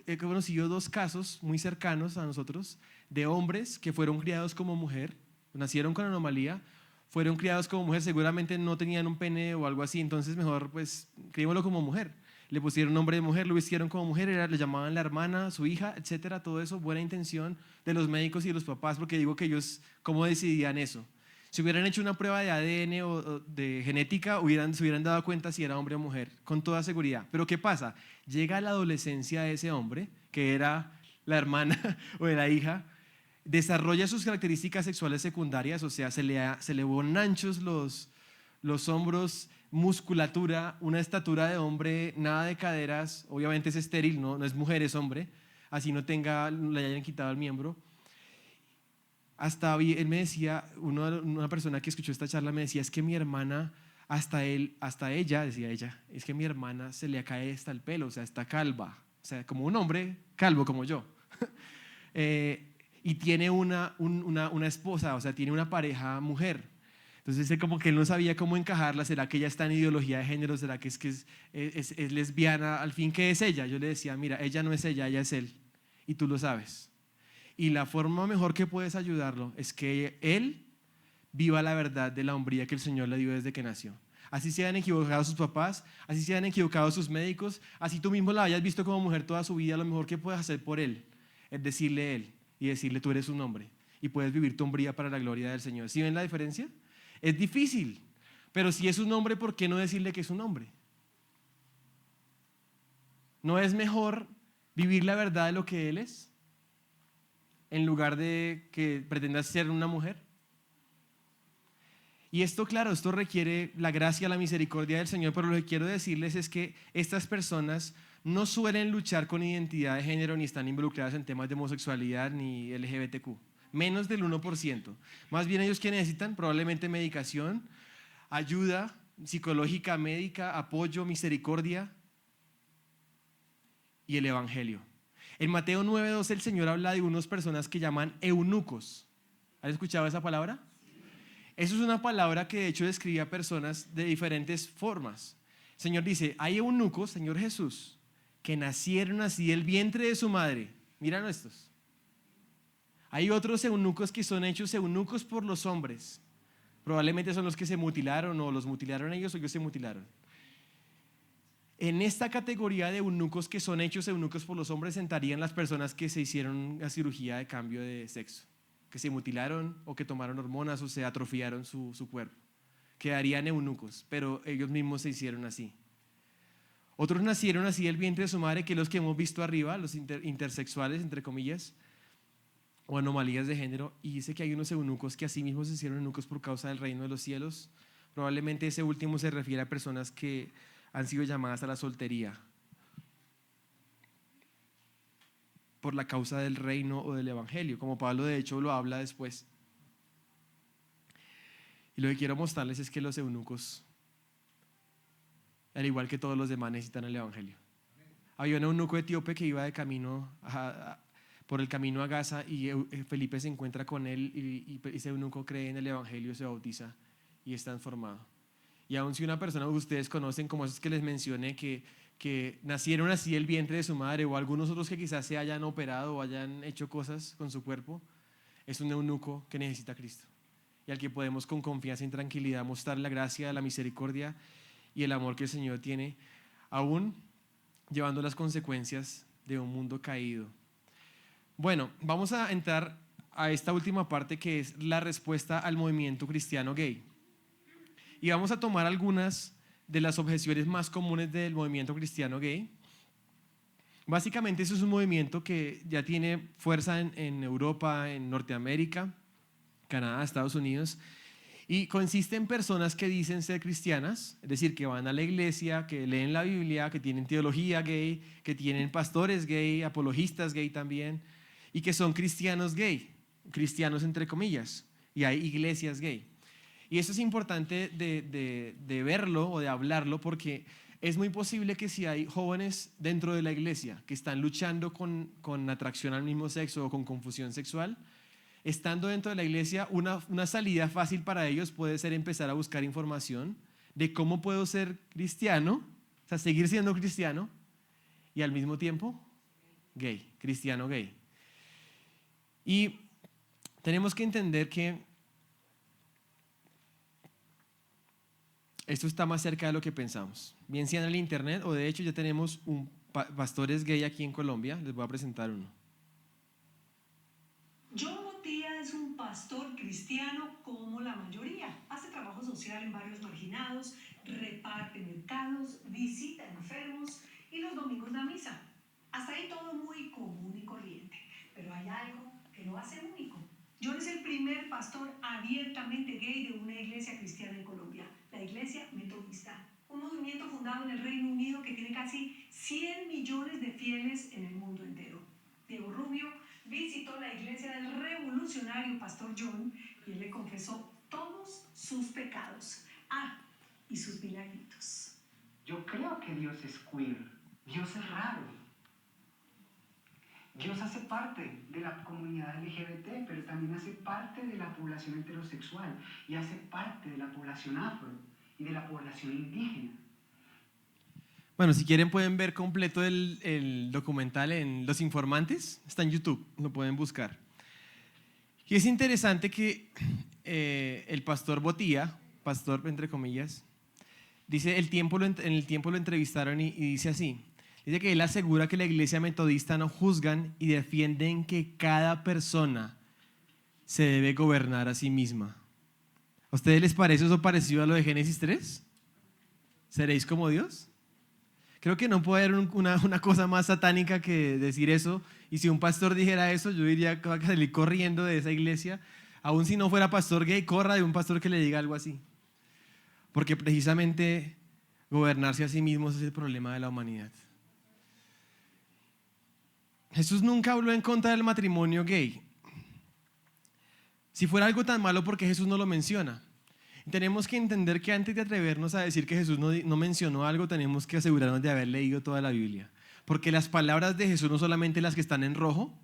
he conocido dos casos muy cercanos a nosotros de hombres que fueron criados como mujer, nacieron con anomalía, fueron criados como mujer, seguramente no tenían un pene o algo así, entonces mejor pues criémoslo como mujer. Le pusieron nombre de mujer, lo hicieron como mujer, le llamaban la hermana, su hija, etcétera, todo eso, buena intención de los médicos y de los papás, porque digo que ellos, ¿cómo decidían eso? Si hubieran hecho una prueba de ADN o de genética, se hubieran dado cuenta si era hombre o mujer, con toda seguridad. Pero ¿qué pasa? Llega la adolescencia de ese hombre, que era la hermana o de la hija, desarrolla sus características sexuales secundarias, o sea, se le ponen anchos los hombros, musculatura, una estatura de hombre, nada de caderas, obviamente es estéril, no es mujer, es hombre, así le hayan quitado el miembro. Hasta él me decía, una persona que escuchó esta charla me decía, es que mi hermana, hasta ella, decía ella, es que mi hermana se le cae hasta el pelo, o sea, está calva, o sea, como un hombre calvo como yo. Y tiene una esposa, o sea, tiene una pareja mujer. Entonces, como que él no sabía cómo encajarla. ¿Será que ella está en ideología de género? ¿Será que es lesbiana? Al fin, ¿qué es ella? Yo le decía, mira, ella no es ella es él. Y tú lo sabes. Y la forma mejor que puedes ayudarlo es que él viva la verdad de la hombría que el Señor le dio desde que nació. Así se han equivocado sus papás, así se han equivocado sus médicos, así tú mismo la hayas visto como mujer toda su vida, lo mejor que puedes hacer por él es decirle a él y decirle tú eres un hombre y puedes vivir tu hombría para la gloria del Señor. ¿Sí ven la diferencia? Es difícil, pero si es un hombre, ¿por qué no decirle que es un hombre? ¿No es mejor vivir la verdad de lo que él es en lugar de que pretendas ser una mujer? Y esto, claro, esto requiere la gracia, la misericordia del Señor, pero lo que quiero decirles es que estas personas no suelen luchar con identidad de género ni están involucradas en temas de homosexualidad ni LGBTQ, menos del 1%. Más bien ellos que necesitan probablemente medicación, ayuda psicológica, médica, apoyo, misericordia y el Evangelio. En Mateo 9:12 el Señor habla de unas personas que llaman eunucos. ¿Has escuchado esa palabra? Eso es una palabra que de hecho describe a personas de diferentes formas. El Señor dice, hay eunucos, Señor Jesús, que nacieron así del vientre de su madre. Miran estos. Hay otros eunucos que son hechos eunucos por los hombres. Probablemente son los que se mutilaron o los mutilaron ellos o ellos se mutilaron. En esta categoría de eunucos que son hechos eunucos por los hombres entrarían las personas que se hicieron la cirugía de cambio de sexo, que se mutilaron o que tomaron hormonas o se atrofiaron su cuerpo. quedarían eunucos, pero ellos mismos se hicieron así. Otros nacieron así del vientre de su madre, que los que hemos visto arriba, los intersexuales, entre comillas, o anomalías de género, y dice que hay unos eunucos que así mismos se hicieron eunucos por causa del reino de los cielos. Probablemente ese último se refiere a personas que han sido llamadas a la soltería por la causa del reino o del evangelio, como Pablo de hecho lo habla después. Y lo que quiero mostrarles es que los eunucos, al igual que todos los demás, necesitan el evangelio. Había un eunuco etíope que iba de camino por el camino a Gaza y Felipe se encuentra con él y ese eunuco cree en el evangelio, se bautiza y es transformado. Y aun si una persona que ustedes conocen, como esos que les mencioné, que nacieron así del vientre de su madre, o algunos otros que quizás se hayan operado o hayan hecho cosas con su cuerpo, es un eunuco que necesita a Cristo y al que podemos con confianza y tranquilidad mostrar la gracia, la misericordia y el amor que el Señor tiene, aún llevando las consecuencias de un mundo caído. Bueno, vamos a entrar a esta última parte, que es la respuesta al movimiento cristiano gay. Y vamos a tomar algunas de las objeciones más comunes del movimiento cristiano gay. Básicamente eso es un movimiento que ya tiene fuerza en Europa, en Norteamérica, Canadá, Estados Unidos, y consiste en personas que dicen ser cristianas, es decir, que van a la iglesia, que leen la Biblia, que tienen teología gay, que tienen pastores gay, apologistas gay también, y que son cristianos gay, cristianos entre comillas, y hay iglesias gay. Y eso es importante de verlo o de hablarlo, porque es muy posible que si hay jóvenes dentro de la iglesia que están luchando con atracción al mismo sexo o con confusión sexual, estando dentro de la iglesia, una salida fácil para ellos puede ser empezar a buscar información de cómo puedo ser cristiano, o sea, seguir siendo cristiano y al mismo tiempo gay, cristiano gay. Y tenemos que entender que esto está más cerca de lo que pensamos. Bien sea en el internet o de hecho ya tenemos pastores gay aquí en Colombia. Les voy a presentar uno. John Botía es un pastor cristiano como la mayoría. Hace trabajo social en barrios marginados, reparte mercados, visita enfermos y los domingos da misa. Hasta ahí todo muy común y corriente. Pero hay algo que lo hace único. John es el primer pastor abiertamente gay de una iglesia cristiana en Colombia, la Iglesia Metodista. Un movimiento fundado en el Reino Unido que tiene casi 100 millones de fieles en el mundo entero. Diego Rubio visitó la iglesia del revolucionario pastor John y él le confesó todos sus pecados. Y sus milagritos. Yo creo que Dios es queer. Dios es raro. Dios hace parte de la comunidad LGBT, pero también hace parte de la población heterosexual y hace parte de la población afro y de la población indígena. Bueno, si quieren pueden ver completo el documental en Los Informantes, está en YouTube, lo pueden buscar. Y es interesante que el pastor Botía, pastor entre comillas, dice, en el tiempo lo entrevistaron y dice así, dice que él asegura que la iglesia metodista no juzgan y defienden que cada persona se debe gobernar a sí misma. ¿A ustedes les parece eso parecido a lo de Génesis 3? ¿Seréis como Dios? Creo que no puede haber una cosa más satánica que decir eso. Y si un pastor dijera eso, yo diría que va a salir corriendo de esa iglesia. Aún si no fuera pastor gay, corra de un pastor que le diga algo así. Porque precisamente gobernarse a sí mismo es el problema de la humanidad. Jesús nunca habló en contra del matrimonio gay. Si fuera algo tan malo, ¿por qué Jesús no lo menciona? Tenemos que entender que antes de atrevernos a decir que Jesús no mencionó algo, tenemos que asegurarnos de haber leído toda la Biblia. Porque las palabras de Jesús no solamente las que están en rojo.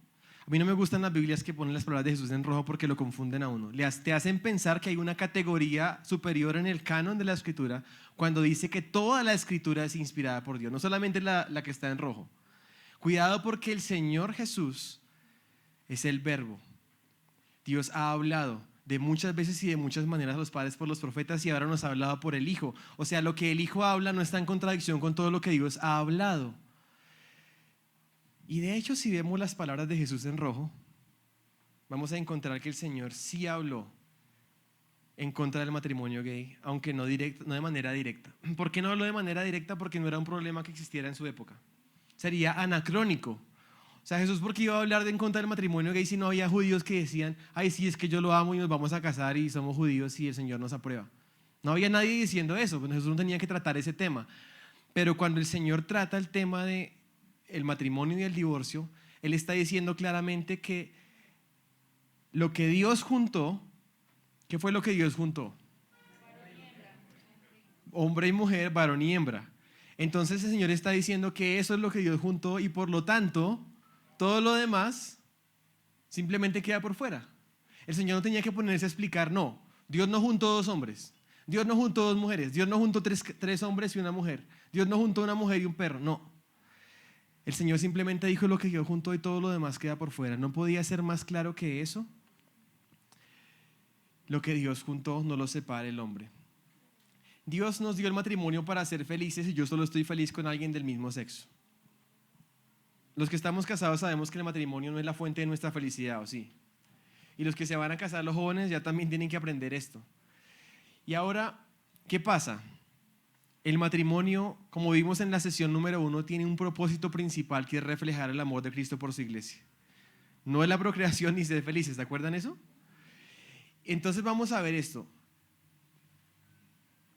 A mí no me gustan las Biblias que ponen las palabras de Jesús en rojo porque lo confunden a uno. Te hacen pensar que hay una categoría superior en el canon de la Escritura cuando dice que toda la Escritura es inspirada por Dios, no solamente la que está en rojo. Cuidado, porque el Señor Jesús es el Verbo. Dios ha hablado de muchas veces y de muchas maneras a los padres por los profetas y ahora nos ha hablado por el Hijo. O sea, lo que el Hijo habla no está en contradicción con todo lo que Dios ha hablado. Y de hecho, si vemos las palabras de Jesús en rojo, vamos a encontrar que el Señor sí habló en contra del matrimonio gay, aunque no de manera directa. ¿Por qué no habló de manera directa? Porque no era un problema que existiera en su época. Sería anacrónico. O sea, Jesús, ¿por qué iba a hablar de en contra del matrimonio gay si no había judíos que decían, ay, sí, es que yo lo amo y nos vamos a casar y somos judíos y el Señor nos aprueba? No había nadie diciendo eso, pues Jesús no tenía que tratar ese tema. Pero cuando el Señor trata el tema de el matrimonio y el divorcio, Él está diciendo claramente que lo que Dios juntó, ¿qué fue lo que Dios juntó? Hombre y mujer, varón y hembra. Entonces el Señor está diciendo que eso es lo que Dios juntó y por lo tanto, todo lo demás simplemente queda por fuera. El Señor no tenía que ponerse a explicar, no, Dios no juntó dos hombres, Dios no juntó dos mujeres, Dios no juntó tres hombres y una mujer, Dios no juntó una mujer y un perro, no. El Señor simplemente dijo lo que Dios juntó y todo lo demás queda por fuera. No podía ser más claro que eso. Lo que Dios juntó no lo separa el hombre. Dios nos dio el matrimonio para ser felices y yo solo estoy feliz con alguien del mismo sexo. Los que estamos casados sabemos que el matrimonio no es la fuente de nuestra felicidad, ¿o sí? Y los que se van a casar, los jóvenes, ya también tienen que aprender esto. Y ahora, ¿qué pasa? El matrimonio, como vimos en la sesión número 1, tiene un propósito principal que es reflejar el amor de Cristo por su iglesia. No es la procreación ni ser felices, ¿te acuerdan eso? Entonces vamos a ver esto.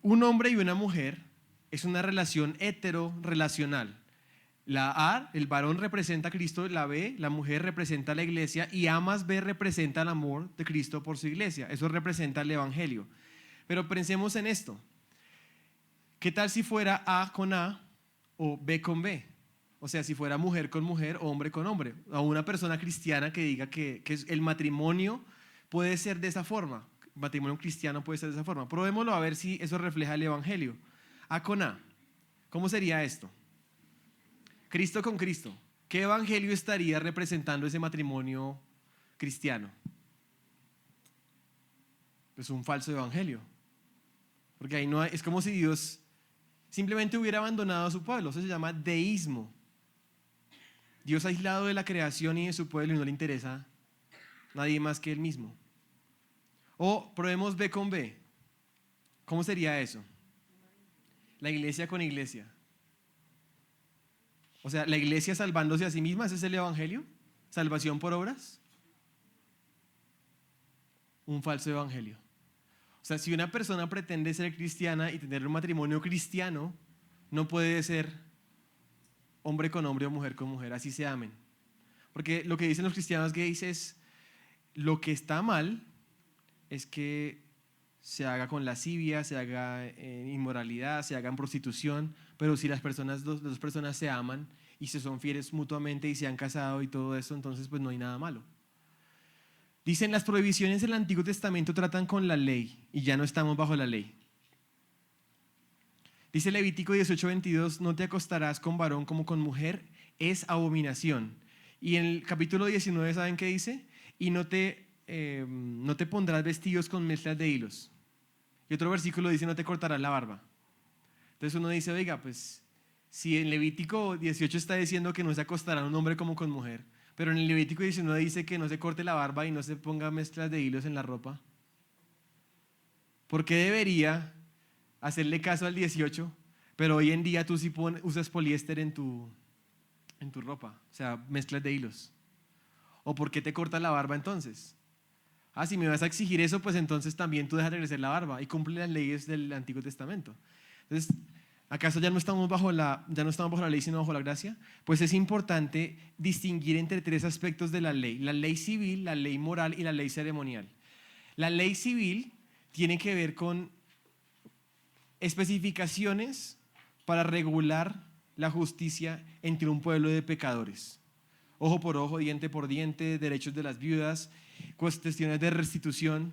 Un hombre y una mujer es una relación heterorelacional. La A, el varón representa a Cristo, la B, la mujer representa a la iglesia y A más B representa el amor de Cristo por su iglesia. Eso representa el evangelio. Pero pensemos en esto. ¿Qué tal si fuera A con A o B con B? O sea, si fuera mujer con mujer o hombre con hombre. O una persona cristiana que diga que el matrimonio puede ser de esa forma. El matrimonio cristiano puede ser de esa forma. Probémoslo a ver si eso refleja el evangelio. A con A. ¿Cómo sería esto? Cristo con Cristo. ¿Qué evangelio estaría representando ese matrimonio cristiano? Pues un falso evangelio. Porque ahí no hay, es como si Dios simplemente hubiera abandonado a su pueblo. Eso se llama deísmo. Dios aislado de la creación y de su pueblo y no le interesa nadie más que él mismo. O probemos B con B. ¿Cómo sería eso? La iglesia con iglesia. O sea, la iglesia salvándose a sí misma, ¿ese es el evangelio? ¿Salvación por obras? Un falso evangelio. O sea, si una persona pretende ser cristiana y tener un matrimonio cristiano, no puede ser hombre con hombre o mujer con mujer, así se amen. Porque lo que dicen los cristianos gays es, lo que está mal es que se haga con lascivia, se haga en inmoralidad, se haga en prostitución, pero si las dos personas se aman y se son fieles mutuamente y se han casado y todo eso, entonces pues no hay nada malo. Dicen, las prohibiciones del Antiguo Testamento tratan con la ley y ya no estamos bajo la ley. Dice Levítico 18:22, no te acostarás con varón como con mujer, es abominación. Y en el capítulo 19, ¿saben qué dice? Y no te pondrás vestidos con mezclas de hilos. Y otro versículo dice, no te cortarás la barba. Entonces uno dice, oiga, pues si en Levítico 18 está diciendo que no se acostará un hombre como con mujer, pero en el Levítico 19 dice que no se corte la barba y no se ponga mezclas de hilos en la ropa, ¿por qué debería hacerle caso al 18, pero hoy en día tú sí usas poliéster en tu ropa, o sea, mezclas de hilos? ¿O por qué te cortas la barba entonces? Ah, si me vas a exigir eso, pues entonces también tú dejas de crecer la barba y cumple las leyes del Antiguo Testamento. Entonces, ¿acaso ya no estamos bajo la ley, sino bajo la gracia? Pues es importante distinguir entre tres aspectos de la ley civil, la ley moral y la ley ceremonial. La ley civil tiene que ver con especificaciones para regular la justicia entre un pueblo de pecadores. Ojo por ojo, diente por diente, derechos de las viudas, cuestiones de restitución.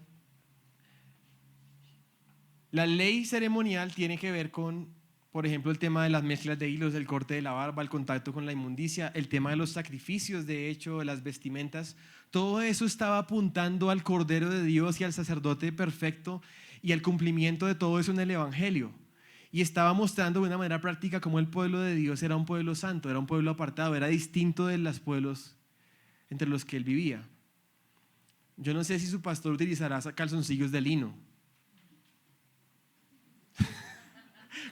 La ley ceremonial tiene que ver con, por ejemplo, el tema de las mezclas de hilos, el corte de la barba, el contacto con la inmundicia, el tema de los sacrificios, de hecho, las vestimentas. Todo eso estaba apuntando al Cordero de Dios y al sacerdote perfecto y al cumplimiento de todo eso en el Evangelio. Y estaba mostrando de una manera práctica cómo el pueblo de Dios era un pueblo santo, era un pueblo apartado, era distinto de los pueblos entre los que él vivía. Yo no sé si su pastor utilizará calzoncillos de lino,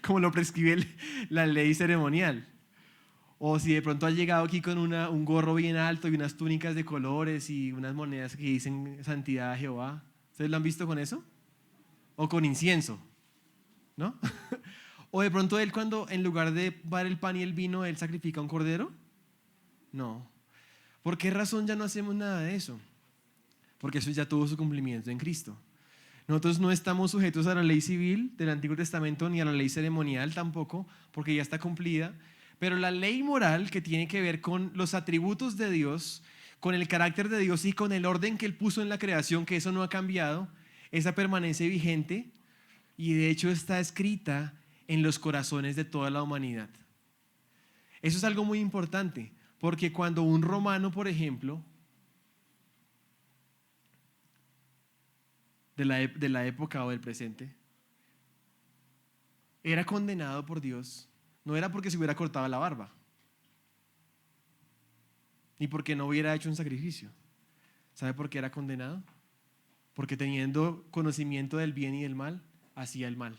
como lo prescribe la ley ceremonial. O si de pronto has llegado aquí con un gorro bien alto y unas túnicas de colores y unas monedas que dicen santidad a Jehová. ¿Ustedes lo han visto con eso? O con incienso, ¿no? O de pronto él, cuando en lugar de dar el pan y el vino, él sacrifica un cordero. No. ¿Por qué razón ya no hacemos nada de eso? Porque eso ya tuvo su cumplimiento en Cristo. Nosotros no estamos sujetos a la ley civil del Antiguo Testamento ni a la ley ceremonial tampoco, porque ya está cumplida. Pero la ley moral, que tiene que ver con los atributos de Dios, con el carácter de Dios y con el orden que Él puso en la creación, que eso no ha cambiado, esa permanece vigente y de hecho está escrita en los corazones de toda la humanidad. Eso es algo muy importante, porque cuando un romano, por ejemplo, de la época o del presente, era condenado por Dios, no era porque se hubiera cortado la barba, ni porque no hubiera hecho un sacrificio. ¿Sabe por qué era condenado? Porque teniendo conocimiento del bien y del mal, hacía el mal.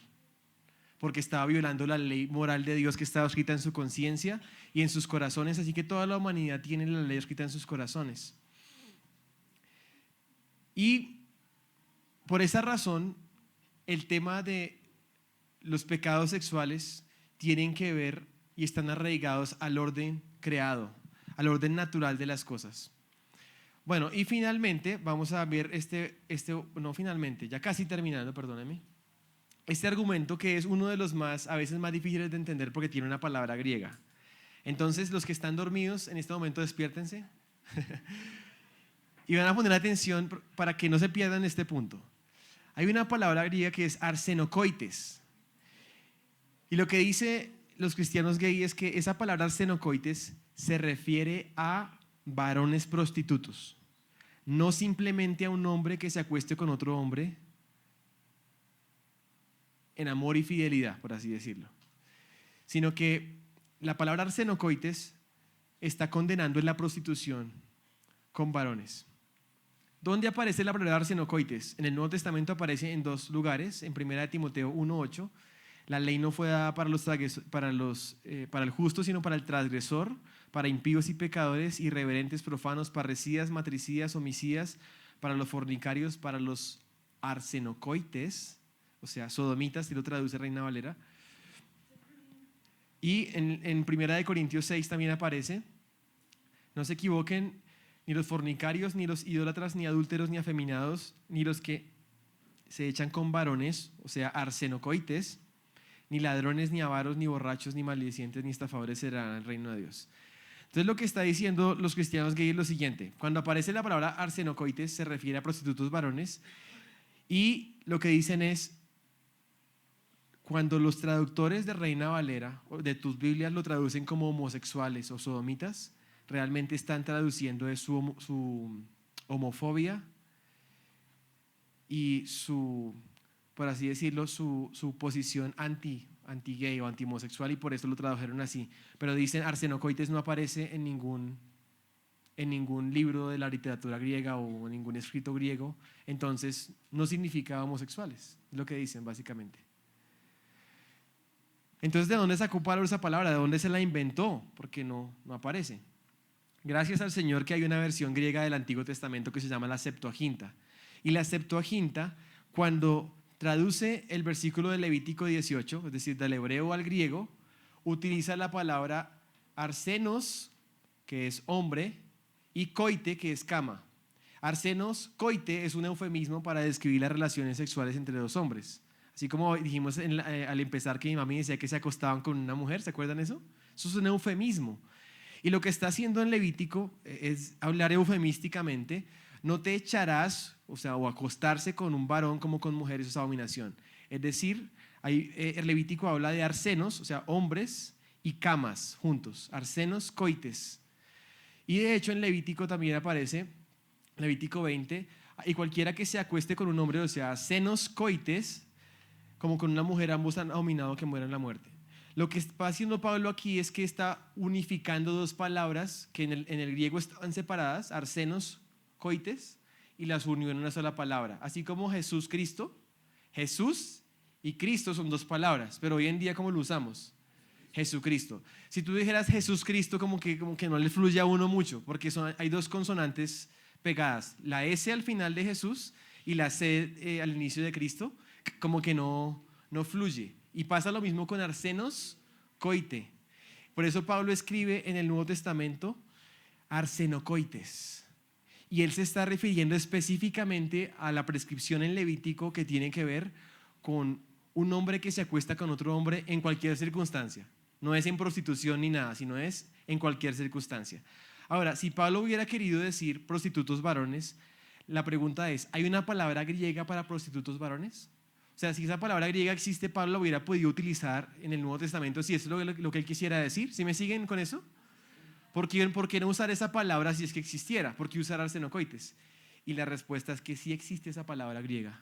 Porque estaba violando la ley moral de Dios que estaba escrita en su conciencia y en sus corazones. Así que toda la humanidad tiene la ley escrita en sus corazones. Y por esa razón, el tema de los pecados sexuales tienen que ver y están arraigados al orden creado, al orden natural de las cosas. Bueno, y finalmente vamos a ver ya casi terminando, perdónenme, este argumento que es uno de los a veces más difíciles de entender porque tiene una palabra griega. Entonces, los que están dormidos en este momento, despiértense y van a poner atención para que no se pierdan este punto. Hay una palabra griega que es arsenokoites. Y lo que dice los cristianos gay es que esa palabra arsenokoites se refiere a varones prostitutos, no simplemente a un hombre que se acueste con otro hombre en amor y fidelidad, por así decirlo, sino que la palabra arsenokoites está condenando en la prostitución con varones. ¿Dónde aparece la palabra arsenokoites? En el Nuevo Testamento aparece en dos lugares. En 1 Timoteo 1:8, la ley no fue dada para el justo, sino para el transgresor, para impíos y pecadores, irreverentes, profanos, parricidas, matricidas, homicidas, para los fornicarios, para los arsenokoites, o sea, sodomitas, si lo traduce Reina Valera. Y en 1 Corintios 6 también aparece. No se equivoquen, ni los fornicarios, ni los idólatras, ni adúlteros, ni afeminados, ni los que se echan con varones, o sea, arsenokoites, ni ladrones, ni avaros, ni borrachos, ni maldicientes, ni estafadores serán el reino de Dios. Entonces lo que está diciendo los cristianos gays es lo siguiente: cuando aparece la palabra arsenokoites se refiere a prostitutos varones, y lo que dicen es, cuando los traductores de Reina Valera o de tus Biblias lo traducen como homosexuales o sodomitas, realmente están traduciendo de su homofobia y por así decirlo, su posición anti-gay o anti-homosexual, y por eso lo tradujeron así. Pero dicen arsenokoites no aparece en ningún libro de la literatura griega o en ningún escrito griego, entonces no significa homosexuales, es lo que dicen básicamente. Entonces, ¿de dónde sacó Pablo esa palabra? ¿De dónde se la inventó? Porque no aparece. Gracias al Señor que hay una versión griega del Antiguo Testamento que se llama la Septuaginta. Y la Septuaginta, cuando traduce el versículo de Levítico 18, es decir, del hebreo al griego, utiliza la palabra arsenos, que es hombre, y koite, que es cama. Arsenos, koite, es un eufemismo para describir las relaciones sexuales entre dos hombres. Así como dijimos al empezar que mi mami decía que se acostaban con una mujer, ¿se acuerdan eso? Eso es un eufemismo. Y lo que está haciendo en Levítico es hablar eufemísticamente. No te echarás, o acostarse con un varón como con mujeres, es abominación. Es decir, el Levítico habla de arsenos, o sea, hombres, y camas juntos, arsenos, coites. Y de hecho en Levítico también aparece, Levítico 20, y cualquiera que se acueste con un hombre, o sea, senos, coites, como con una mujer, ambos han abominado que mueran la muerte. Lo que está haciendo Pablo aquí es que está unificando dos palabras que en el griego estaban separadas, arsenos, coites, y las unió en una sola palabra. Así como Jesús Cristo, Jesús y Cristo son dos palabras, pero hoy en día ¿cómo lo usamos? Jesucristo. Si tú dijeras Jesús Cristo, como que no le fluye a uno mucho, porque hay dos consonantes pegadas, la S al final de Jesús y la C al inicio de Cristo, como que no fluye. Y pasa lo mismo con arsenos, coite. Por eso Pablo escribe en el Nuevo Testamento arsenocoites. Y él se está refiriendo específicamente a la prescripción en Levítico que tiene que ver con un hombre que se acuesta con otro hombre en cualquier circunstancia. No es en prostitución ni nada, sino es en cualquier circunstancia. Ahora, si Pablo hubiera querido decir prostitutos varones, la pregunta es, ¿hay una palabra griega para prostitutos varones? O sea, si esa palabra griega existe, Pablo la hubiera podido utilizar en el Nuevo Testamento, si eso es lo que él quisiera decir. ¿Sí me siguen con eso? ¿Por qué no usar esa palabra si es que existiera? ¿Por qué usar arsenocoites? Y la respuesta es que sí existe esa palabra griega.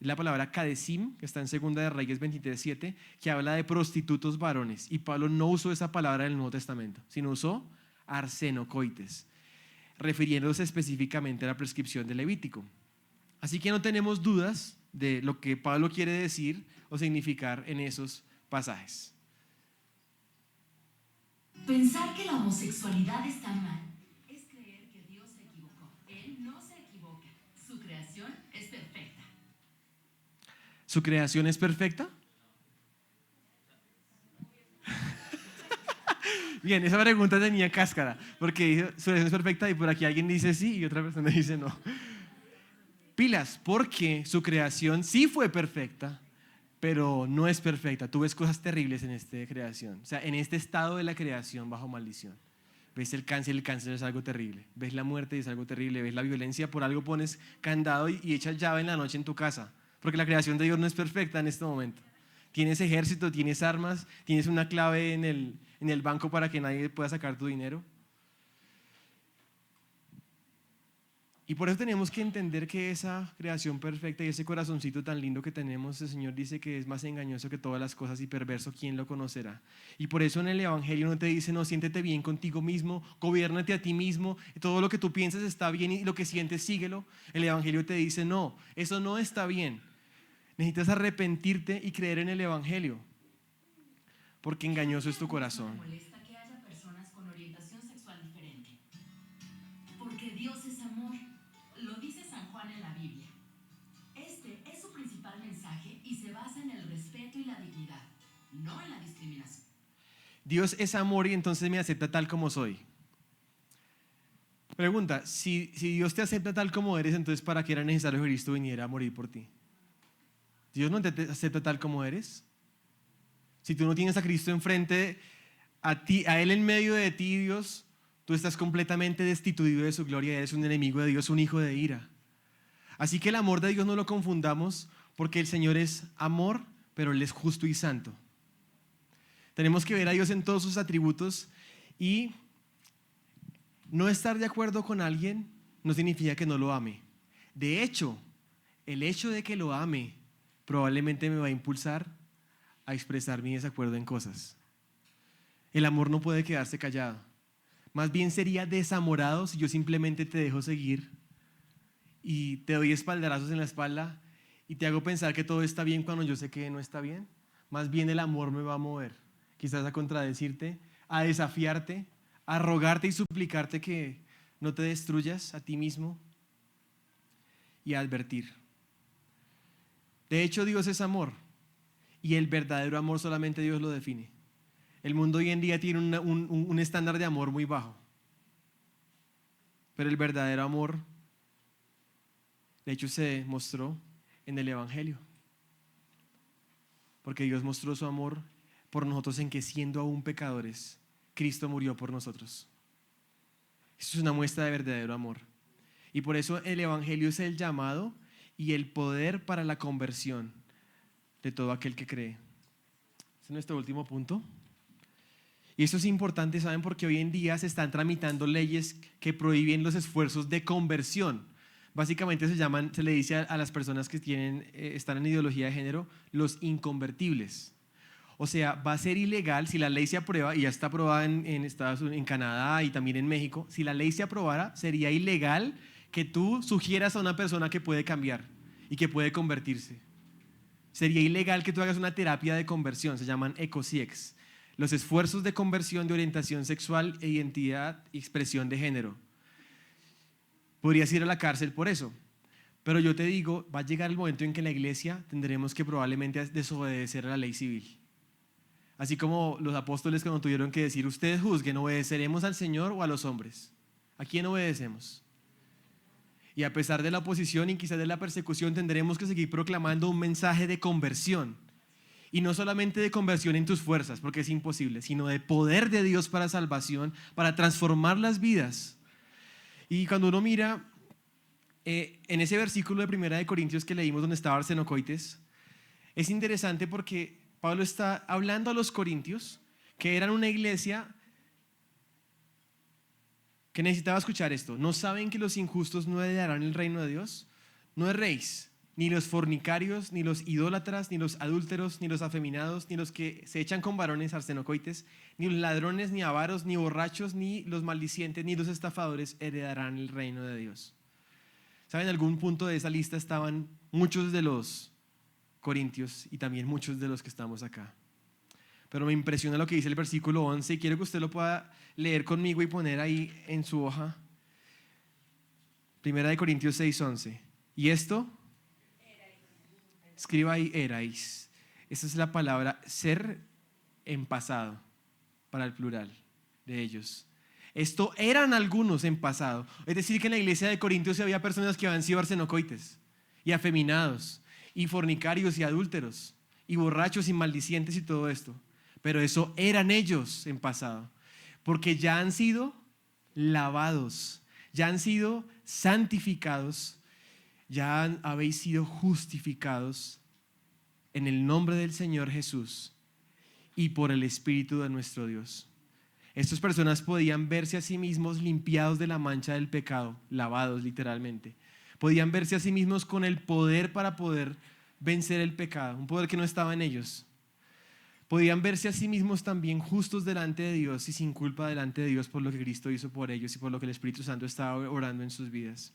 Es la palabra kadesim, que está en 2 de Reyes 23:7, que habla de prostitutos varones. Y Pablo no usó esa palabra en el Nuevo Testamento, sino usó arsenocoites, refiriéndose específicamente a la prescripción de Levítico. Así que no tenemos dudas de lo que Pablo quiere decir o significar en esos pasajes. Pensar que la homosexualidad está mal es creer que Dios se equivocó. Él no se equivoca. Su creación es perfecta. ¿Su creación es perfecta? Bien, esa pregunta tenía cáscara, porque dice, su creación es perfecta y por aquí alguien dice sí y otra persona dice no. Pilas, porque su creación sí fue perfecta, pero no es perfecta. Tú ves cosas terribles en esta creación, o sea, en este estado de la creación bajo maldición. Ves el cáncer es algo terrible. Ves la muerte y es algo terrible. Ves la violencia, por algo pones candado y echas llave en la noche en tu casa, porque la creación de Dios no es perfecta en este momento. Tienes ejército, tienes armas, tienes una clave en el banco para que nadie pueda sacar tu dinero. Y por eso tenemos que entender que esa creación perfecta y ese corazoncito tan lindo que tenemos, el Señor dice que es más engañoso que todas las cosas y perverso, ¿quién lo conocerá? Y por eso en el Evangelio no te dice, no, siéntete bien contigo mismo, gobiérnate a ti mismo, todo lo que tú piensas está bien y lo que sientes síguelo. El Evangelio te dice, no, eso no está bien. Necesitas arrepentirte y creer en el Evangelio, porque engañoso es tu corazón. Me molesta que haya personas con orientación sexual diferente. Porque Dios es amor. Lo dice San Juan en la Biblia. Este es su principal mensaje y se basa en el respeto y la dignidad, no en la discriminación. Dios es amor y entonces me acepta tal como soy. Pregunta, si Dios te acepta tal como eres, entonces ¿para qué era necesario que Cristo viniera a morir por ti? Dios no te acepta tal como eres. Si tú no tienes a Cristo enfrente, a Él en medio de ti, Dios, tú estás completamente destituido de su gloria, eres un enemigo de Dios, un hijo de ira. Así que el amor de Dios no lo confundamos, porque el Señor es amor, pero Él es justo y santo. Tenemos que ver a Dios en todos sus atributos y no estar de acuerdo con alguien no significa que no lo ame. De hecho, el hecho de que lo ame probablemente me va a impulsar a expresar mi desacuerdo en cosas. El amor no puede quedarse callado. Más bien sería desamorado si yo simplemente te dejo seguir y te doy espaldarazos en la espalda y te hago pensar que todo está bien cuando yo sé que no está bien. Más bien el amor me va a mover, quizás a contradecirte, a desafiarte, a rogarte y suplicarte que no te destruyas a ti mismo y a advertir. De hecho, Dios es amor y el verdadero amor solamente Dios lo define. El mundo hoy en día tiene un estándar de amor muy bajo, pero el verdadero amor, de hecho, se mostró en el Evangelio, porque Dios mostró su amor por nosotros en que siendo aún pecadores, Cristo murió por nosotros. Eso es una muestra de verdadero amor. Y por eso el Evangelio es el llamado y el poder para la conversión de todo aquel que cree. Este es nuestro último punto. Y esto es importante, ¿saben? Porque hoy en día se están tramitando leyes que prohíben los esfuerzos de conversión. Básicamente se le dice a las personas que están en ideología de género, los inconvertibles. O sea, va a ser ilegal si la ley se aprueba, y ya está aprobada en Estados Unidos, en Canadá y también en México. Si la ley se aprobara, sería ilegal que tú sugieras a una persona que puede cambiar y que puede convertirse. sería ilegal que tú hagas una terapia de conversión, se llaman ECOSIEX, los esfuerzos de conversión de orientación sexual e identidad y expresión de género. Podrías ir a la cárcel por eso. Pero yo te digo, va a llegar el momento en que en la iglesia tendremos que probablemente desobedecer a la ley civil. Así como los apóstoles cuando tuvieron que decir, ustedes juzguen, ¿obedeceremos al Señor o a los hombres? ¿A quién obedecemos? Y a pesar de la oposición y quizás de la persecución, tendremos que seguir proclamando un mensaje de conversión. Y no solamente de conversión en tus fuerzas, porque es imposible, sino de poder de Dios para salvación, para transformar las vidas. Y cuando uno mira en ese versículo de 1 Corintios que leímos donde estaba Arsenocoites, es interesante porque Pablo está hablando a los corintios que eran una iglesia que necesitaba escuchar esto. ¿No saben que los injustos no heredarán el reino de Dios? No erréis, ni los fornicarios, ni los idólatras, ni los adúlteros, ni los afeminados, ni los que se echan con varones, arsenocoites, ni los ladrones, ni avaros, ni borrachos, ni los maldicientes, ni los estafadores heredarán el reino de Dios. ¿Saben? En algún punto de esa lista estaban muchos de los corintios y también muchos de los que estamos acá. Pero me impresiona lo que dice el versículo 11 y quiero que usted lo pueda leer conmigo y poner ahí en su hoja. 1 Corintios 6:11. ¿Y esto? Escriba ahí, erais. Esa es la palabra ser en pasado para el plural de ellos. Esto eran algunos en pasado. Es decir, que en la iglesia de Corintios había personas que habían sido arsenocoites y afeminados y fornicarios y adúlteros y borrachos y maldicientes y todo esto. Pero eso eran ellos en pasado. Porque ya han sido lavados, ya han sido santificados, ya habéis sido justificados en el nombre del Señor Jesús y por el Espíritu de nuestro Dios. Estas personas podían verse a sí mismos limpiados de la mancha del pecado, lavados literalmente. Podían verse a sí mismos con el poder para poder vencer el pecado, un poder que no estaba en ellos. Podían verse a sí mismos también justos delante de Dios y sin culpa delante de Dios por lo que Cristo hizo por ellos y por lo que el Espíritu Santo estaba orando en sus vidas.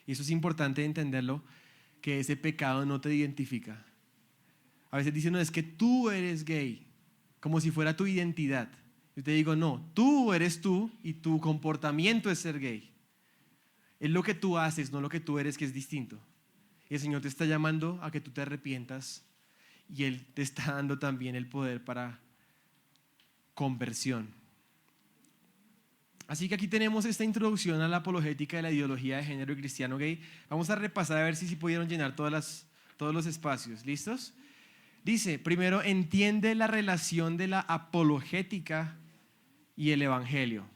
Y eso es importante entenderlo, que ese pecado no te identifica. A veces dicen, no, es que tú eres gay, como si fuera tu identidad. Yo te digo, no, tú eres tú y tu comportamiento es ser gay. Es lo que tú haces, no lo que tú eres, que es distinto. Y el Señor te está llamando a que tú te arrepientas y Él te está dando también el poder para conversión. Así que aquí tenemos esta introducción a la apologética de la ideología de género y cristiano gay. Vamos a repasar a ver si pudieron llenar todos los espacios. ¿Listos? Dice, primero, entiende la relación de la apologética y el evangelio.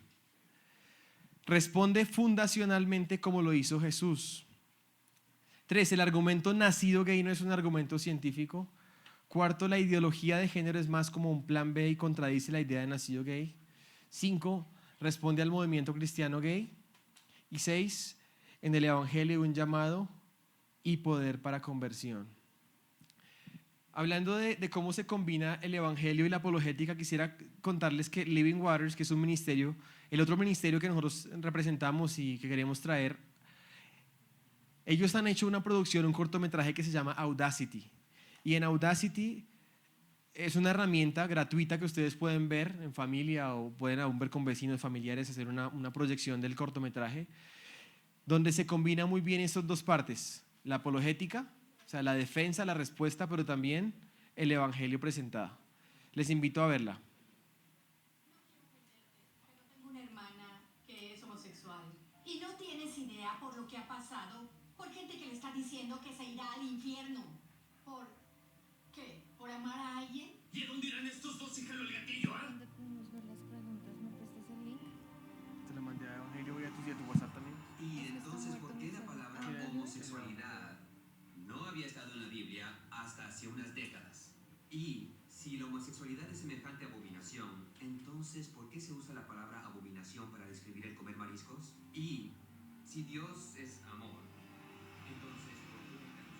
Responde fundacionalmente como lo hizo Jesús. 3, el argumento nacido gay no es un argumento científico. 4, la ideología de género es más como un plan B y contradice la idea de nacido gay. 5, responde al movimiento cristiano gay. Y 6, en el evangelio un llamado y poder para conversión. Hablando de cómo se combina el evangelio y la apologética, quisiera contarles que Living Waters, que es un ministerio, el otro ministerio que nosotros representamos y que queremos traer, ellos han hecho una producción, un cortometraje que se llama Audacity. Y en Audacity es una herramienta gratuita que ustedes pueden ver en familia o pueden aún ver con vecinos, familiares, hacer una proyección del cortometraje, donde se combina muy bien estas dos partes, la apologética, o sea, la defensa, la respuesta, pero también el evangelio presentado. Les invito a verla. Pero tengo una hermana que es homosexual y no tienes idea por lo que ha pasado, por gente que le está diciendo que se irá al infierno. ¿Por qué? ¿Por amar a alguien? ¿Y a dónde irán estos dos, hija del gatillo, ¿Dónde podemos ver las preguntas? ¿Me prestas el link? Te la mandé a evangelio, voy a tu WhatsApp también. Y entonces, ¿por qué la palabra homosexualidad no había estado en la Biblia hasta hace unas décadas? Y si la homosexualidad es semejante a abominación, entonces, ¿por qué se usa la palabra abominación para describir el comer mariscos? Y si Dios es amor, entonces, ¿por qué la inclusión?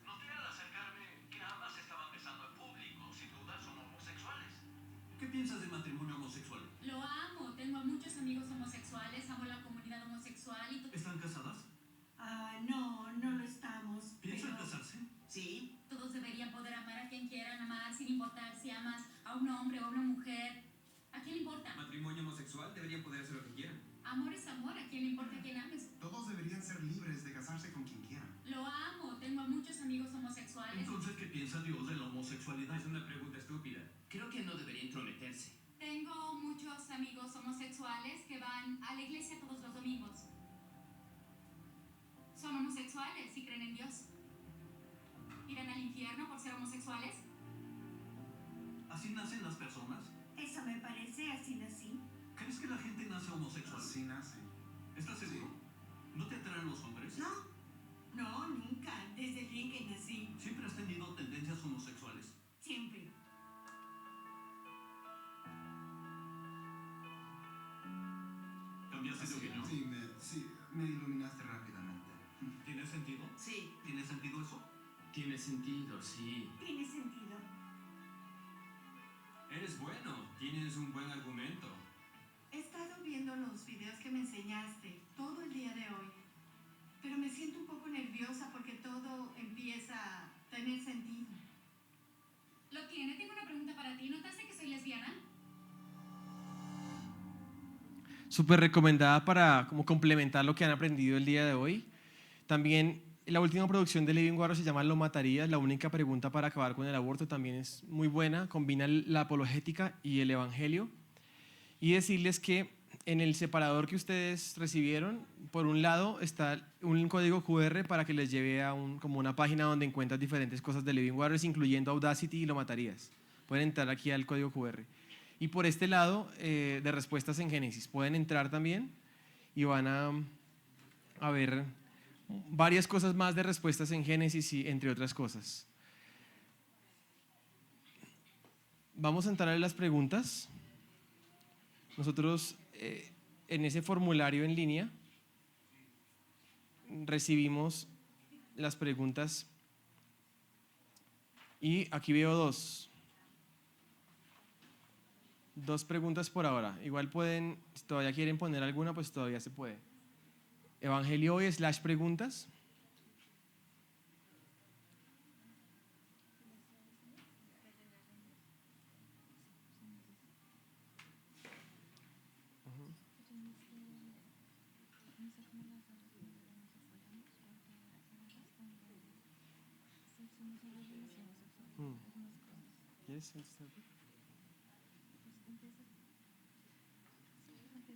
Noté al acercarme que ambas estaban besando en público. Sin duda son homosexuales. ¿Qué piensas del matrimonio homosexual? Lo amo, tengo a muchos amigos homosexuales un hombre o a una mujer, ¿a quién le importa? Matrimonio homosexual, deberían poder hacer lo que quieran. Amor es amor, ¿a quién le importa a quién ames? Todos deberían ser libres de casarse con quien quieran. Lo amo, tengo a muchos amigos homosexuales. Entonces, ¿qué piensa Dios de la homosexualidad? Es una pregunta estúpida. Creo que no debería intrometerse. Tengo muchos amigos homosexuales que van a la iglesia todos los domingos. Son homosexuales y creen en Dios. ¿Irán al infierno por ser homosexuales? ¿Así nacen las personas? Eso me parece, así nací. ¿Crees que la gente nace homosexual? Así nace. ¿Estás seguro? ¿No te atraen los hombres? No, nunca. Desde el día que nací. ¿Siempre has tenido tendencias homosexuales? Siempre. ¿Cambiaste de opinión? Sí, me iluminaste rápidamente. ¿Tiene sentido? Sí. ¿Tiene sentido eso? Tiene sentido, sí. Tiene sentido. Eres bueno, tienes un buen argumento. He estado viendo los videos que me enseñaste todo el día de hoy. Pero me siento un poco nerviosa porque todo empieza a tener sentido. Lo tiene, tengo una pregunta para ti. ¿Notaste que soy lesbiana? Súper recomendada para como complementar lo que han aprendido el día de hoy. También la última producción de Living Water se llama Lo matarías, la única pregunta para acabar con el aborto, también es muy buena, combina la apologética y el evangelio. Y decirles que en el separador que ustedes recibieron, por un lado está un código QR para que les lleve a como una página donde encuentras diferentes cosas de Living Waters, incluyendo Audacity y Lo matarías. Pueden entrar aquí al código QR. Y por este lado, de respuestas en Génesis, pueden entrar también y van a ver varias cosas más de respuestas en Génesis y entre otras cosas. Vamos a entrar a las preguntas. Nosotros en ese formulario en línea recibimos las preguntas y aquí veo dos preguntas por ahora. Igual pueden, si todavía quieren poner alguna, pues todavía se puede. Evangelio hoy / preguntas.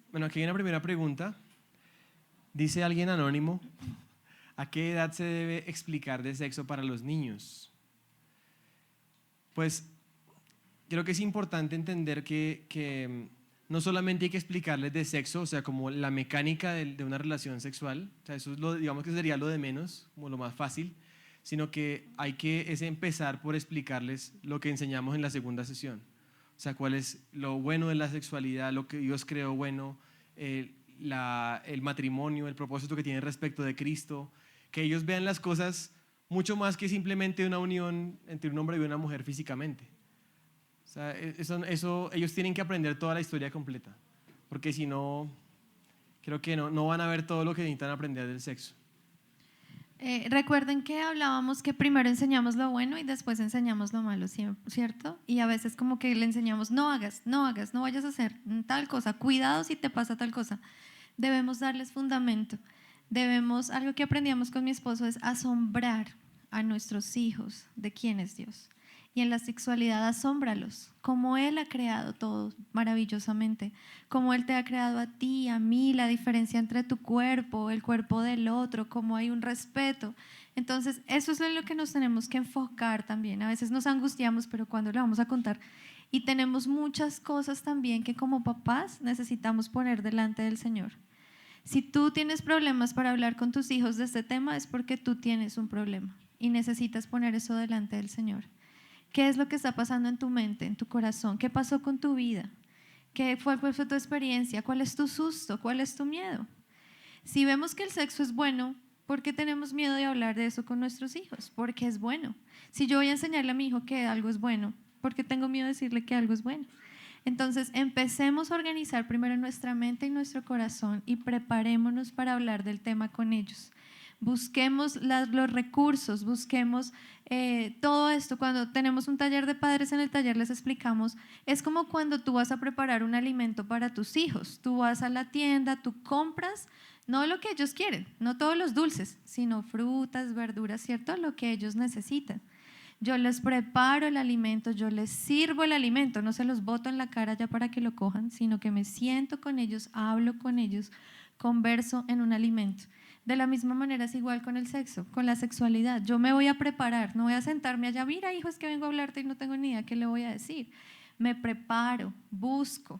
Bueno, aquí hay una primera pregunta. Dice alguien anónimo, ¿a qué edad se debe explicar de sexo para los niños? Pues creo que es importante entender que no solamente hay que explicarles de sexo, o sea, como la mecánica de una relación sexual, o sea, eso es digamos que sería lo de menos, como lo más fácil, sino que hay que empezar por explicarles lo que enseñamos en la segunda sesión. O sea, cuál es lo bueno de la sexualidad, lo que Dios creó bueno, el matrimonio, el propósito que tiene respecto de Cristo, que ellos vean las cosas mucho más que simplemente una unión entre un hombre y una mujer físicamente. O sea, eso ellos tienen que aprender toda la historia completa, porque si no, creo que no van a ver todo lo que necesitan aprender del sexo. Recuerden que hablábamos que primero enseñamos lo bueno y después enseñamos lo malo, ¿cierto? Y a veces como que le enseñamos, no hagas, no vayas a hacer tal cosa, cuidado si te pasa tal cosa. Debemos darles fundamento. Algo que aprendíamos con mi esposo es asombrar a nuestros hijos de quién es Dios. Y en la sexualidad asómbralos, como Él ha creado todo maravillosamente, como Él te ha creado a ti, a mí, la diferencia entre tu cuerpo, el cuerpo del otro, como hay un respeto. Entonces, eso es en lo que nos tenemos que enfocar también. A veces nos angustiamos, pero cuando le vamos a contar. Y tenemos muchas cosas también que como papás necesitamos poner delante del Señor. Si tú tienes problemas para hablar con tus hijos de este tema, es porque tú tienes un problema y necesitas poner eso delante del Señor. ¿Qué es lo que está pasando en tu mente, en tu corazón? ¿Qué pasó con tu vida? ¿Cuál fue tu experiencia? ¿Cuál es tu susto? ¿Cuál es tu miedo? Si vemos que el sexo es bueno, ¿por qué tenemos miedo de hablar de eso con nuestros hijos? Porque es bueno. Si yo voy a enseñarle a mi hijo que algo es bueno, ¿por qué tengo miedo de decirle que algo es bueno? Entonces, empecemos a organizar primero nuestra mente y nuestro corazón y preparémonos para hablar del tema con ellos. Busquemos los recursos, busquemos todo esto. Cuando tenemos un taller de padres, en el taller les explicamos, es como cuando tú vas a preparar un alimento para tus hijos. Tú vas a la tienda, tú compras, no lo que ellos quieren, no todos los dulces, sino frutas, verduras, ¿cierto? Lo que ellos necesitan. Yo les preparo el alimento, yo les sirvo el alimento, no se los boto en la cara ya para que lo cojan, sino que me siento con ellos, hablo con ellos, converso en un alimento. De la misma manera es igual con el sexo, con la sexualidad. Yo me voy a preparar, no voy a sentarme allá, mira hijo, es que vengo a hablarte y no tengo ni idea qué le voy a decir. Me preparo, busco.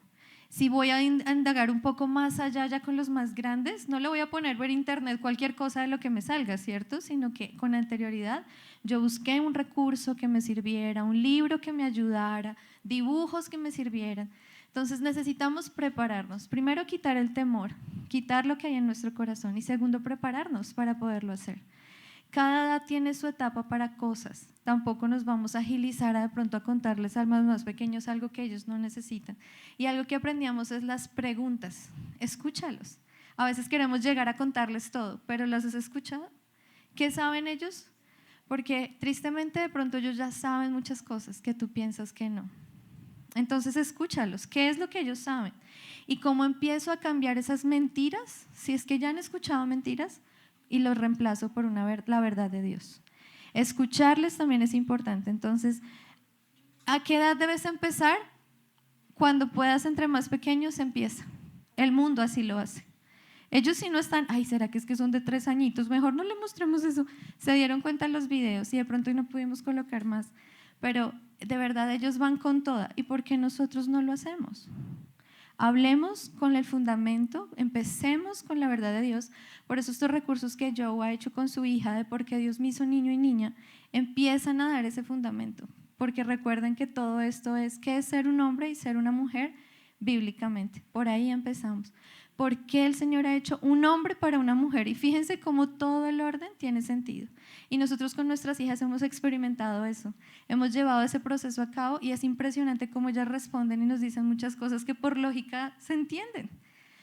Si voy a indagar un poco más allá ya con los más grandes, no le voy a poner ver internet cualquier cosa de lo que me salga, ¿cierto? Sino que con anterioridad yo busqué un recurso que me sirviera, un libro que me ayudara, dibujos que me sirvieran. Entonces necesitamos prepararnos. Primero, quitar el temor, quitar lo que hay en nuestro corazón y segundo, prepararnos para poderlo hacer. Cada edad tiene su etapa para cosas. Tampoco nos vamos a agilizar de pronto a contarles a los más pequeños algo que ellos no necesitan. Y algo que aprendíamos es las preguntas. Escúchalos. A veces queremos llegar a contarles todo, pero ¿los has escuchado? ¿Qué saben ellos? Porque tristemente de pronto ellos ya saben muchas cosas que tú piensas que no. Entonces escúchalos. ¿Qué es lo que ellos saben? Y cómo empiezo a cambiar esas mentiras, si es que ya han escuchado mentiras, y los reemplazo por la verdad de Dios. Escucharles también es importante. Entonces, ¿a qué edad debes empezar? Cuando puedas, entre más pequeños, empieza. El mundo así lo hace. Ellos sí no están, ay, ¿será que es que son de 3 añitos? Mejor no le mostremos eso. Se dieron cuenta en los videos y de pronto hoy no pudimos colocar más. Pero de verdad ellos van con toda. ¿Y por qué nosotros no lo hacemos? Hablemos con el fundamento, empecemos con la verdad de Dios. Por eso estos recursos que Joe ha hecho con su hija de por qué Dios me hizo niño y niña, empiezan a dar ese fundamento. Porque recuerden que todo esto es qué es ser un hombre y ser una mujer bíblicamente. Por ahí empezamos. ¿Por qué el Señor ha hecho un hombre para una mujer? Y fíjense cómo todo el orden tiene sentido. Y nosotros con nuestras hijas hemos experimentado eso. Hemos llevado ese proceso a cabo y es impresionante cómo ellas responden y nos dicen muchas cosas que por lógica se entienden.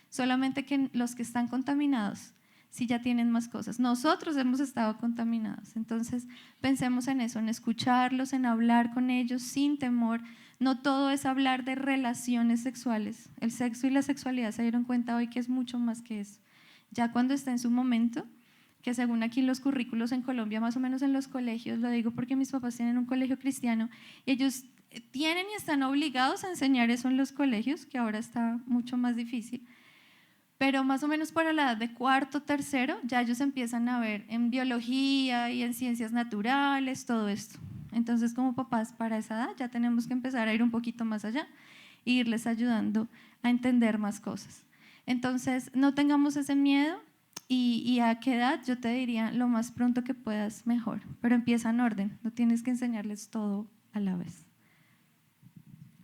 Solamente que los que están contaminados, sí ya tienen más cosas. Nosotros hemos estado contaminados. Entonces pensemos en eso, en escucharlos, en hablar con ellos sin temor. No todo es hablar de relaciones sexuales. El sexo y la sexualidad se dieron cuenta hoy que es mucho más que eso. Ya cuando está en su momento, que según aquí los currículos en Colombia, más o menos en los colegios, lo digo porque mis papás tienen un colegio cristiano, y ellos tienen y están obligados a enseñar eso en los colegios, que ahora está mucho más difícil. Pero más o menos para la edad de cuarto, tercero, ya ellos empiezan a ver en biología y en ciencias naturales, todo esto. Entonces, como papás, para esa edad ya tenemos que empezar a ir un poquito más allá e irles ayudando a entender más cosas. Entonces, no tengamos ese miedo y a qué edad yo te diría lo más pronto que puedas mejor, pero empieza en orden, no tienes que enseñarles todo a la vez.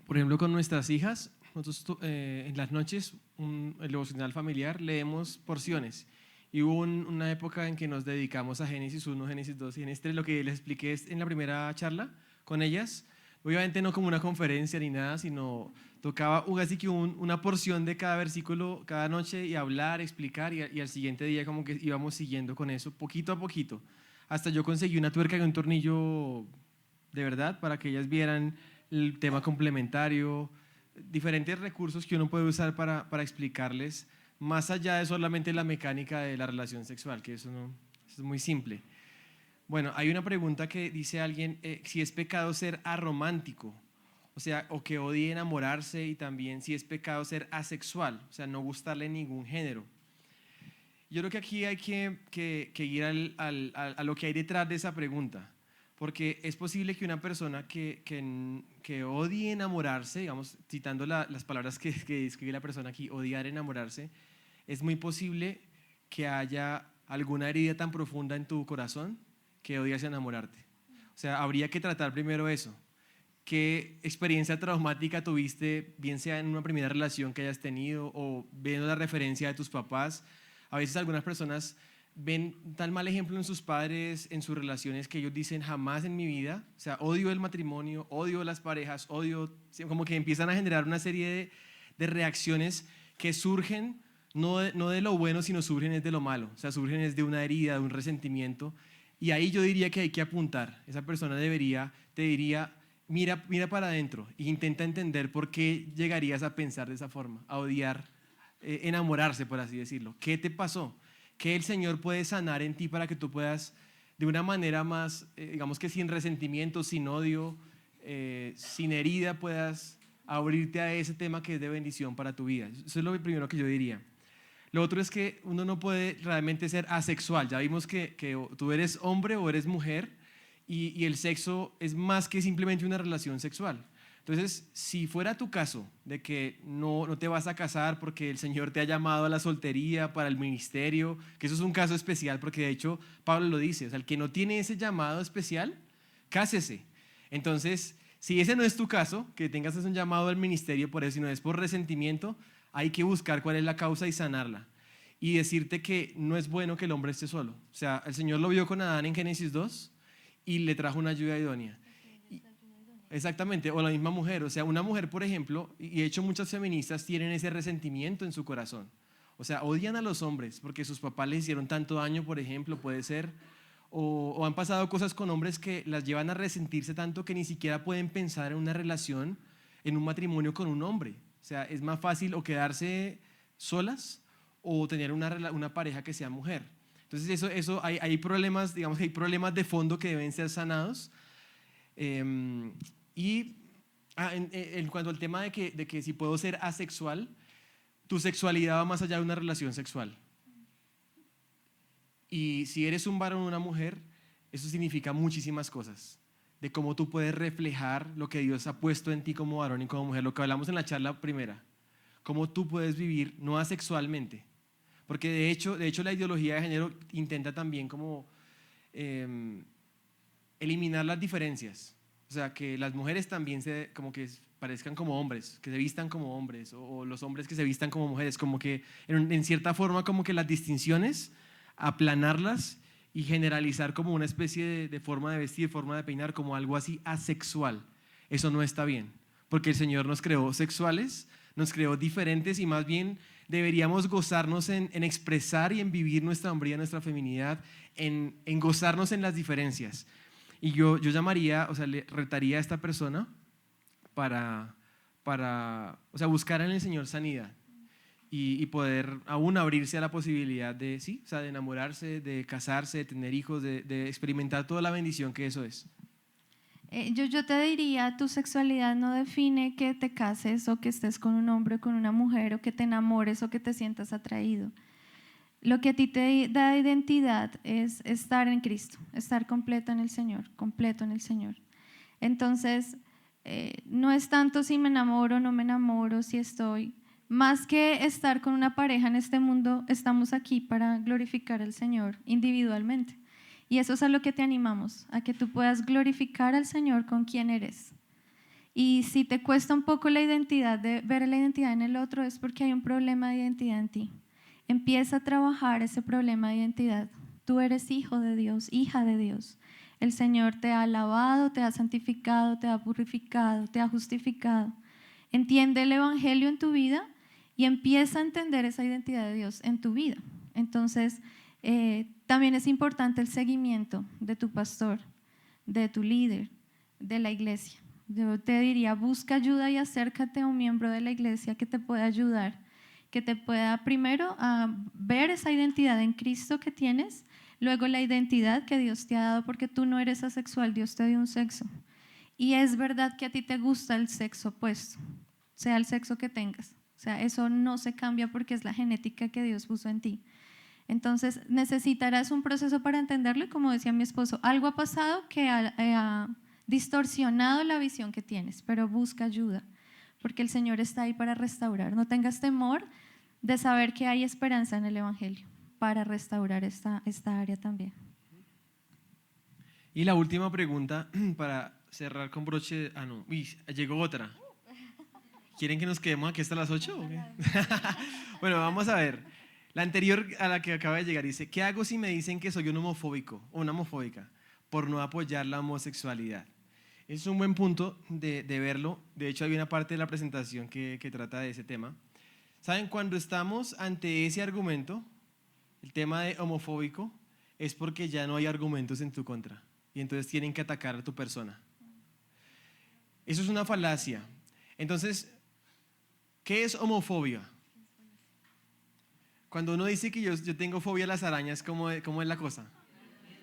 Por ejemplo, con nuestras hijas, nosotros en las noches, el devocional familiar, leemos porciones. Y hubo una época en que nos dedicamos a Génesis 1, Génesis 2 y Génesis 3, lo que les expliqué en la primera charla con ellas. Obviamente no como una conferencia ni nada, sino tocaba así que una porción de cada versículo cada noche y hablar, explicar y al siguiente día como que íbamos siguiendo con eso, poquito a poquito. Hasta yo conseguí una tuerca y un tornillo de verdad para que ellas vieran el tema complementario, diferentes recursos que uno puede usar para explicarles más allá de solamente la mecánica de la relación sexual, que eso es muy simple. Bueno, hay una pregunta que dice alguien, si es pecado ser aromántico, o sea, o que odie enamorarse, y también si es pecado ser asexual, o sea, no gustarle ningún género. Yo creo que aquí hay que ir a lo que hay detrás de esa pregunta, porque es posible que una persona que odie enamorarse, digamos, citando las palabras que describe la persona aquí, odiar enamorarse, es muy posible que haya alguna herida tan profunda en tu corazón que odias enamorarte. O sea, habría que tratar primero eso. ¿Qué experiencia traumática tuviste, bien sea en una primera relación que hayas tenido o viendo la referencia de tus papás? A veces algunas personas ven tan mal ejemplo en sus padres, en sus relaciones, que ellos dicen jamás en mi vida, o sea, odio el matrimonio, odio las parejas, odio, como que empiezan a generar una serie de reacciones que surgen no de lo bueno, sino surgen es de lo malo. O sea, surgen es de una herida, de un resentimiento. Y ahí yo diría que hay que apuntar. Esa persona te diría, mira para adentro e intenta entender por qué llegarías a pensar de esa forma, a odiar, enamorarse, por así decirlo. ¿Qué te pasó? ¿Qué el Señor puede sanar en ti para que tú puedas, de una manera más, digamos que sin resentimiento, sin odio, sin herida, puedas abrirte a ese tema que es de bendición para tu vida? Eso es lo primero que yo diría. Lo otro es que uno no puede realmente ser asexual. Ya vimos que tú eres hombre o eres mujer y el sexo es más que simplemente una relación sexual. Entonces, si fuera tu caso de que no te vas a casar porque el Señor te ha llamado a la soltería, para el ministerio, que eso es un caso especial porque de hecho Pablo lo dice, o sea, el que no tiene ese llamado especial, cásese. Entonces, si ese no es tu caso, que tengas un llamado al ministerio por eso, sino es por resentimiento, hay que buscar cuál es la causa y sanarla. Y decirte que no es bueno que el hombre esté solo. O sea, el Señor lo vio con Adán en Génesis 2 y le trajo una ayuda idónea. Exactamente, o la misma mujer. O sea, una mujer, por ejemplo, y de hecho muchas feministas tienen ese resentimiento en su corazón. O sea, odian a los hombres porque sus papás les hicieron tanto daño, por ejemplo, puede ser. O han pasado cosas con hombres que las llevan a resentirse tanto que ni siquiera pueden pensar en una relación, en un matrimonio con un hombre. O sea, es más fácil o quedarse solas o tener una pareja que sea mujer. Entonces eso hay problemas, digamos que hay problemas de fondo que deben ser sanados. En cuanto al tema de que si puedo ser asexual, tu sexualidad va más allá de una relación sexual. Y si eres un varón o una mujer, eso significa muchísimas cosas. De cómo tú puedes reflejar lo que Dios ha puesto en ti como varón y como mujer, lo que hablamos en la charla primera. Cómo tú puedes vivir no asexualmente. Porque de hecho la ideología de género intenta también como eliminar las diferencias. O sea, que las mujeres también como que parezcan como hombres, que se vistan como hombres, o los hombres que se vistan como mujeres, como que en cierta forma como que las distinciones, aplanarlas y generalizar como una especie de forma de vestir, forma de peinar, como algo así asexual. Eso no está bien, porque el Señor nos creó sexuales, nos creó diferentes y más bien deberíamos gozarnos en expresar y en vivir nuestra hombría, nuestra feminidad, en gozarnos en las diferencias. Y yo llamaría, o sea, le retaría a esta persona para o sea, buscar en el Señor sanidad y poder aún abrirse a la posibilidad de, sí, o sea, de enamorarse, de casarse, de tener hijos, de experimentar toda la bendición que eso es. Yo te diría, tu sexualidad no define que te cases o que estés con un hombre o con una mujer o que te enamores o que te sientas atraído. Lo que a ti te da identidad es estar en Cristo, estar completo en el Señor, completo en el Señor. Entonces, no es tanto si me enamoro o no me enamoro, si estoy. Más que estar con una pareja en este mundo, estamos aquí para glorificar al Señor individualmente. Y eso es a lo que te animamos, a que tú puedas glorificar al Señor con quien eres. Y si te cuesta un poco la identidad, de ver la identidad en el otro, es porque hay un problema de identidad en ti. Empieza a trabajar ese problema de identidad. Tú eres hijo de Dios, hija de Dios. El Señor te ha lavado, te ha santificado, te ha purificado, te ha justificado. Entiende el Evangelio en tu vida y empieza a entender esa identidad de Dios en tu vida. Entonces, también es importante el seguimiento de tu pastor, de tu líder, de la iglesia. Yo te diría, busca ayuda y acércate a un miembro de la iglesia que te pueda ayudar, que te pueda primero ver esa identidad en Cristo que tienes, luego la identidad que Dios te ha dado, porque tú no eres asexual, Dios te dio un sexo. Y es verdad que a ti te gusta el sexo opuesto, sea el sexo que tengas. O sea, eso no se cambia porque es la genética que Dios puso en ti. Entonces necesitarás un proceso para entenderlo y, como decía mi esposo, algo ha pasado que ha distorsionado la visión que tienes, pero busca ayuda, porque el Señor está ahí para restaurar. No tengas temor de saber que hay esperanza en el Evangelio para restaurar esta área también. Y la última pregunta para cerrar con broche. No, llegó otra. ¿Quieren que nos quedemos aquí hasta las 8? ¿O qué? Bueno, vamos a ver. La anterior a la que acaba de llegar dice, ¿qué hago si me dicen que soy un homofóbico o una homofóbica por no apoyar la homosexualidad? Es un buen punto de verlo. De hecho, hay una parte de la presentación que trata de ese tema. ¿Saben? Cuando estamos ante ese argumento, el tema de homofóbico, es porque ya no hay argumentos en tu contra. Y entonces tienen que atacar a tu persona. Eso es una falacia. Entonces, ¿qué es homofobia? Cuando uno dice que yo tengo fobia a las arañas, ¿cómo es la cosa?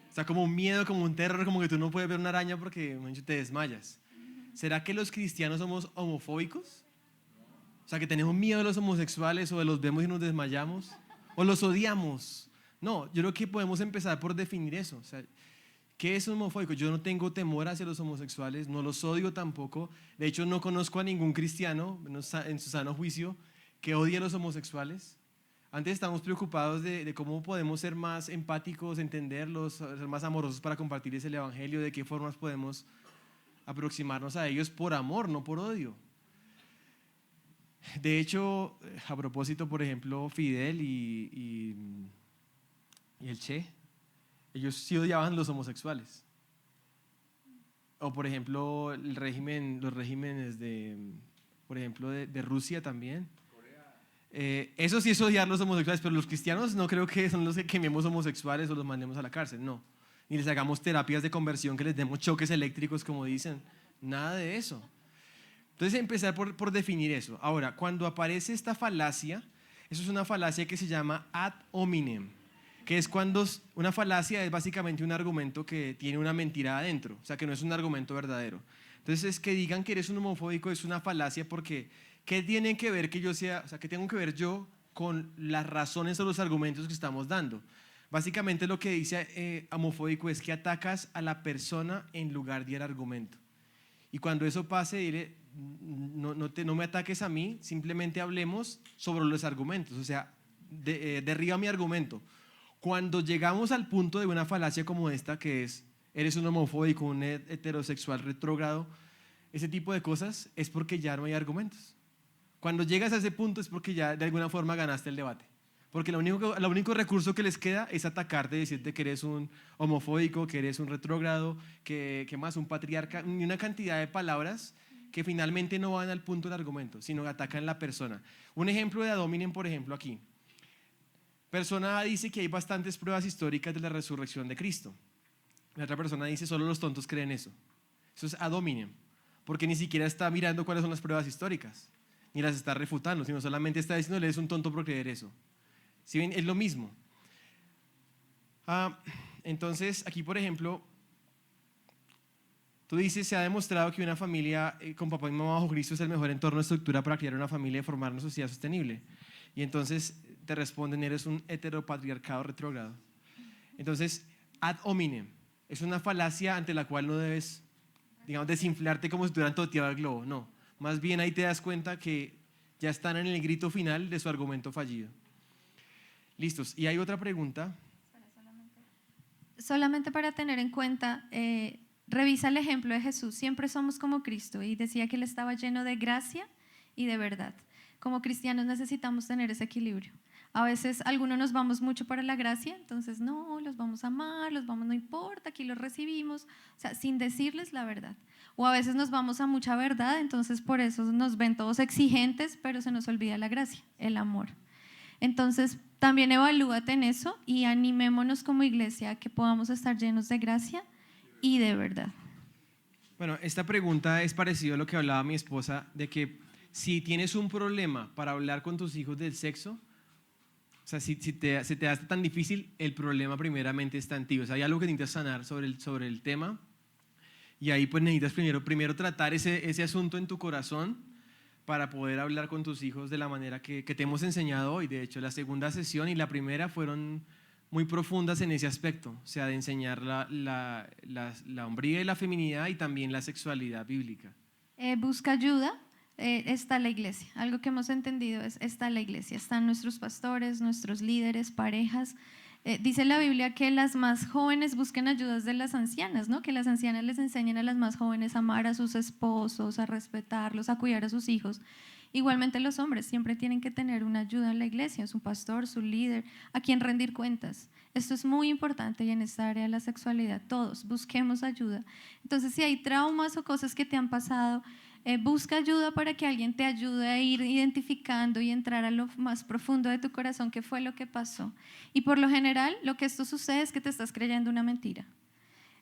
O sea, como un miedo, como un terror, como que tú no puedes ver una araña porque te desmayas. ¿Será que los cristianos somos homofóbicos? O sea, que tenemos miedo de los homosexuales o de los vemos y nos desmayamos. O los odiamos. No, yo creo que podemos empezar por definir eso. O sea, ¿qué es homofóbico? Yo no tengo temor hacia los homosexuales, no los odio tampoco. De hecho, no conozco a ningún cristiano, en su sano juicio, que odie a los homosexuales. Antes estamos preocupados de cómo podemos ser más empáticos, entenderlos, ser más amorosos para compartirles el evangelio, de qué formas podemos aproximarnos a ellos por amor, no por odio. De hecho, a propósito, por ejemplo, Fidel y el Che, ellos sí odiaban los homosexuales. O por ejemplo, los regímenes por ejemplo, de Rusia también. Eso sí es odiar los homosexuales, pero los cristianos no creo que son los que quememos homosexuales o los mandemos a la cárcel, no. Ni les hagamos terapias de conversión, que les demos choques eléctricos, como dicen. Nada de eso. Entonces, empezar por definir eso. Ahora, cuando aparece esta falacia, eso es una falacia que se llama ad hominem, que es cuando una falacia es básicamente un argumento que tiene una mentira adentro, o sea, que no es un argumento verdadero. Entonces, es que digan que eres un homofóbico es una falacia porque ¿qué tienen que ver que yo sea, o sea, qué tengo que ver yo con las razones o los argumentos que estamos dando? Básicamente lo que dice homofóbico es que atacas a la persona en lugar de al argumento. Y cuando eso pase, dile, no me ataques a mí, simplemente hablemos sobre los argumentos, o sea, derriba mi argumento. Cuando llegamos al punto de una falacia como esta, que es, eres un homofóbico, un heterosexual retrógrado, ese tipo de cosas, es porque ya no hay argumentos. Cuando llegas a ese punto es porque ya de alguna forma ganaste el debate. Porque lo único recurso que les queda es atacarte, decirte que eres un homofóbico, que eres un retrógrado, que más un patriarca, y una cantidad de palabras que finalmente no van al punto del argumento, sino que atacan la persona. Un ejemplo de ad hominem, por ejemplo, aquí. Persona A dice que hay bastantes pruebas históricas de la resurrección de Cristo. La otra persona dice, solo los tontos creen eso. Eso es ad hominem, porque ni siquiera está mirando cuáles son las pruebas históricas, ni las está refutando, sino solamente está diciendo, eres un tonto por creer eso. ¿Sí ven? Es lo mismo. Entonces, aquí, por ejemplo, tú dices, se ha demostrado que una familia con papá y mamá bajo Cristo es el mejor entorno de estructura para crear una familia y formar una sociedad sostenible. Y entonces te responden, eres un heteropatriarcado retrógrado. Entonces, ad hominem es una falacia ante la cual no debes, digamos, desinflarte como si estuvieran toteado el globo. No, más bien ahí te das cuenta que ya están en el grito final de su argumento fallido. Listos. Y hay otra pregunta. Solamente para tener en cuenta, revisa el ejemplo de Jesús. Siempre somos como Cristo y decía que Él estaba lleno de gracia y de verdad. Como cristianos necesitamos tener ese equilibrio. A veces algunos nos vamos mucho para la gracia, entonces no, los vamos a amar, no importa, aquí los recibimos, o sea, sin decirles la verdad. O a veces nos vamos a mucha verdad, entonces por eso nos ven todos exigentes, pero se nos olvida la gracia, el amor. Entonces, también evalúate en eso y animémonos como iglesia a que podamos estar llenos de gracia y de verdad. Bueno, esta pregunta es parecida a lo que hablaba mi esposa, de que si tienes un problema para hablar con tus hijos del sexo, o sea, si se te hace tan difícil, el problema primeramente está en ti. O sea, hay algo que necesitas sanar sobre el tema y ahí pues necesitas primero tratar ese asunto en tu corazón para poder hablar con tus hijos de la manera que te hemos enseñado hoy. De hecho, la segunda sesión y la primera fueron muy profundas en ese aspecto, o sea, de enseñar la hombría y la feminidad y también la sexualidad bíblica. Busca ayuda, está la iglesia. Algo que hemos entendido es, está la iglesia, están nuestros pastores, nuestros líderes, parejas. Dice la Biblia que las más jóvenes busquen ayudas de las ancianas, ¿no? Que las ancianas les enseñen a las más jóvenes a amar a sus esposos, a respetarlos, a cuidar a sus hijos. Igualmente los hombres siempre tienen que tener una ayuda en la iglesia, su pastor, su líder, a quien rendir cuentas. Esto es muy importante y en esta área de la sexualidad todos busquemos ayuda. Entonces, si hay traumas o cosas que te han pasado, Busca ayuda para que alguien te ayude a ir identificando y entrar a lo más profundo de tu corazón, qué fue lo que pasó. Y por lo general, lo que esto sucede es que te estás creyendo una mentira.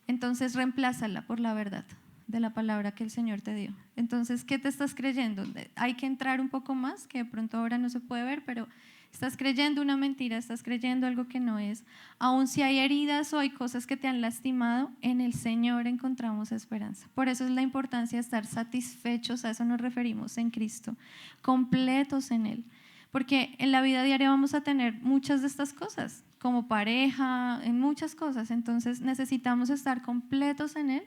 Entonces, reemplázala por la verdad de la palabra que el Señor te dio. Entonces, ¿qué te estás creyendo? Hay que entrar un poco más, que de pronto ahora no se puede ver, pero estás creyendo una mentira, estás creyendo algo que no es. Aun si hay heridas o hay cosas que te han lastimado, en el Señor encontramos esperanza. Por eso es la importancia de estar satisfechos, a eso nos referimos, en Cristo, completos en Él. Porque en la vida diaria vamos a tener muchas de estas cosas, como pareja, en muchas cosas. Entonces necesitamos estar completos en Él,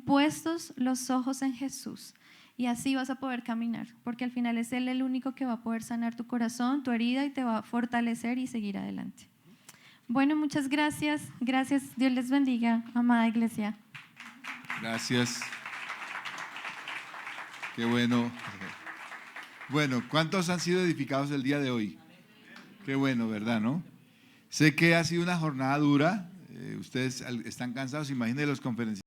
puestos los ojos en Jesús. Y así vas a poder caminar, porque al final es Él el único que va a poder sanar tu corazón, tu herida, y te va a fortalecer y seguir adelante. Bueno, muchas gracias. Gracias. Dios les bendiga, amada iglesia. Gracias. Qué bueno. Bueno, ¿cuántos han sido edificados el día de hoy? Qué bueno, ¿verdad, no? Sé que ha sido una jornada dura. Ustedes están cansados, imagínense los conferencistas.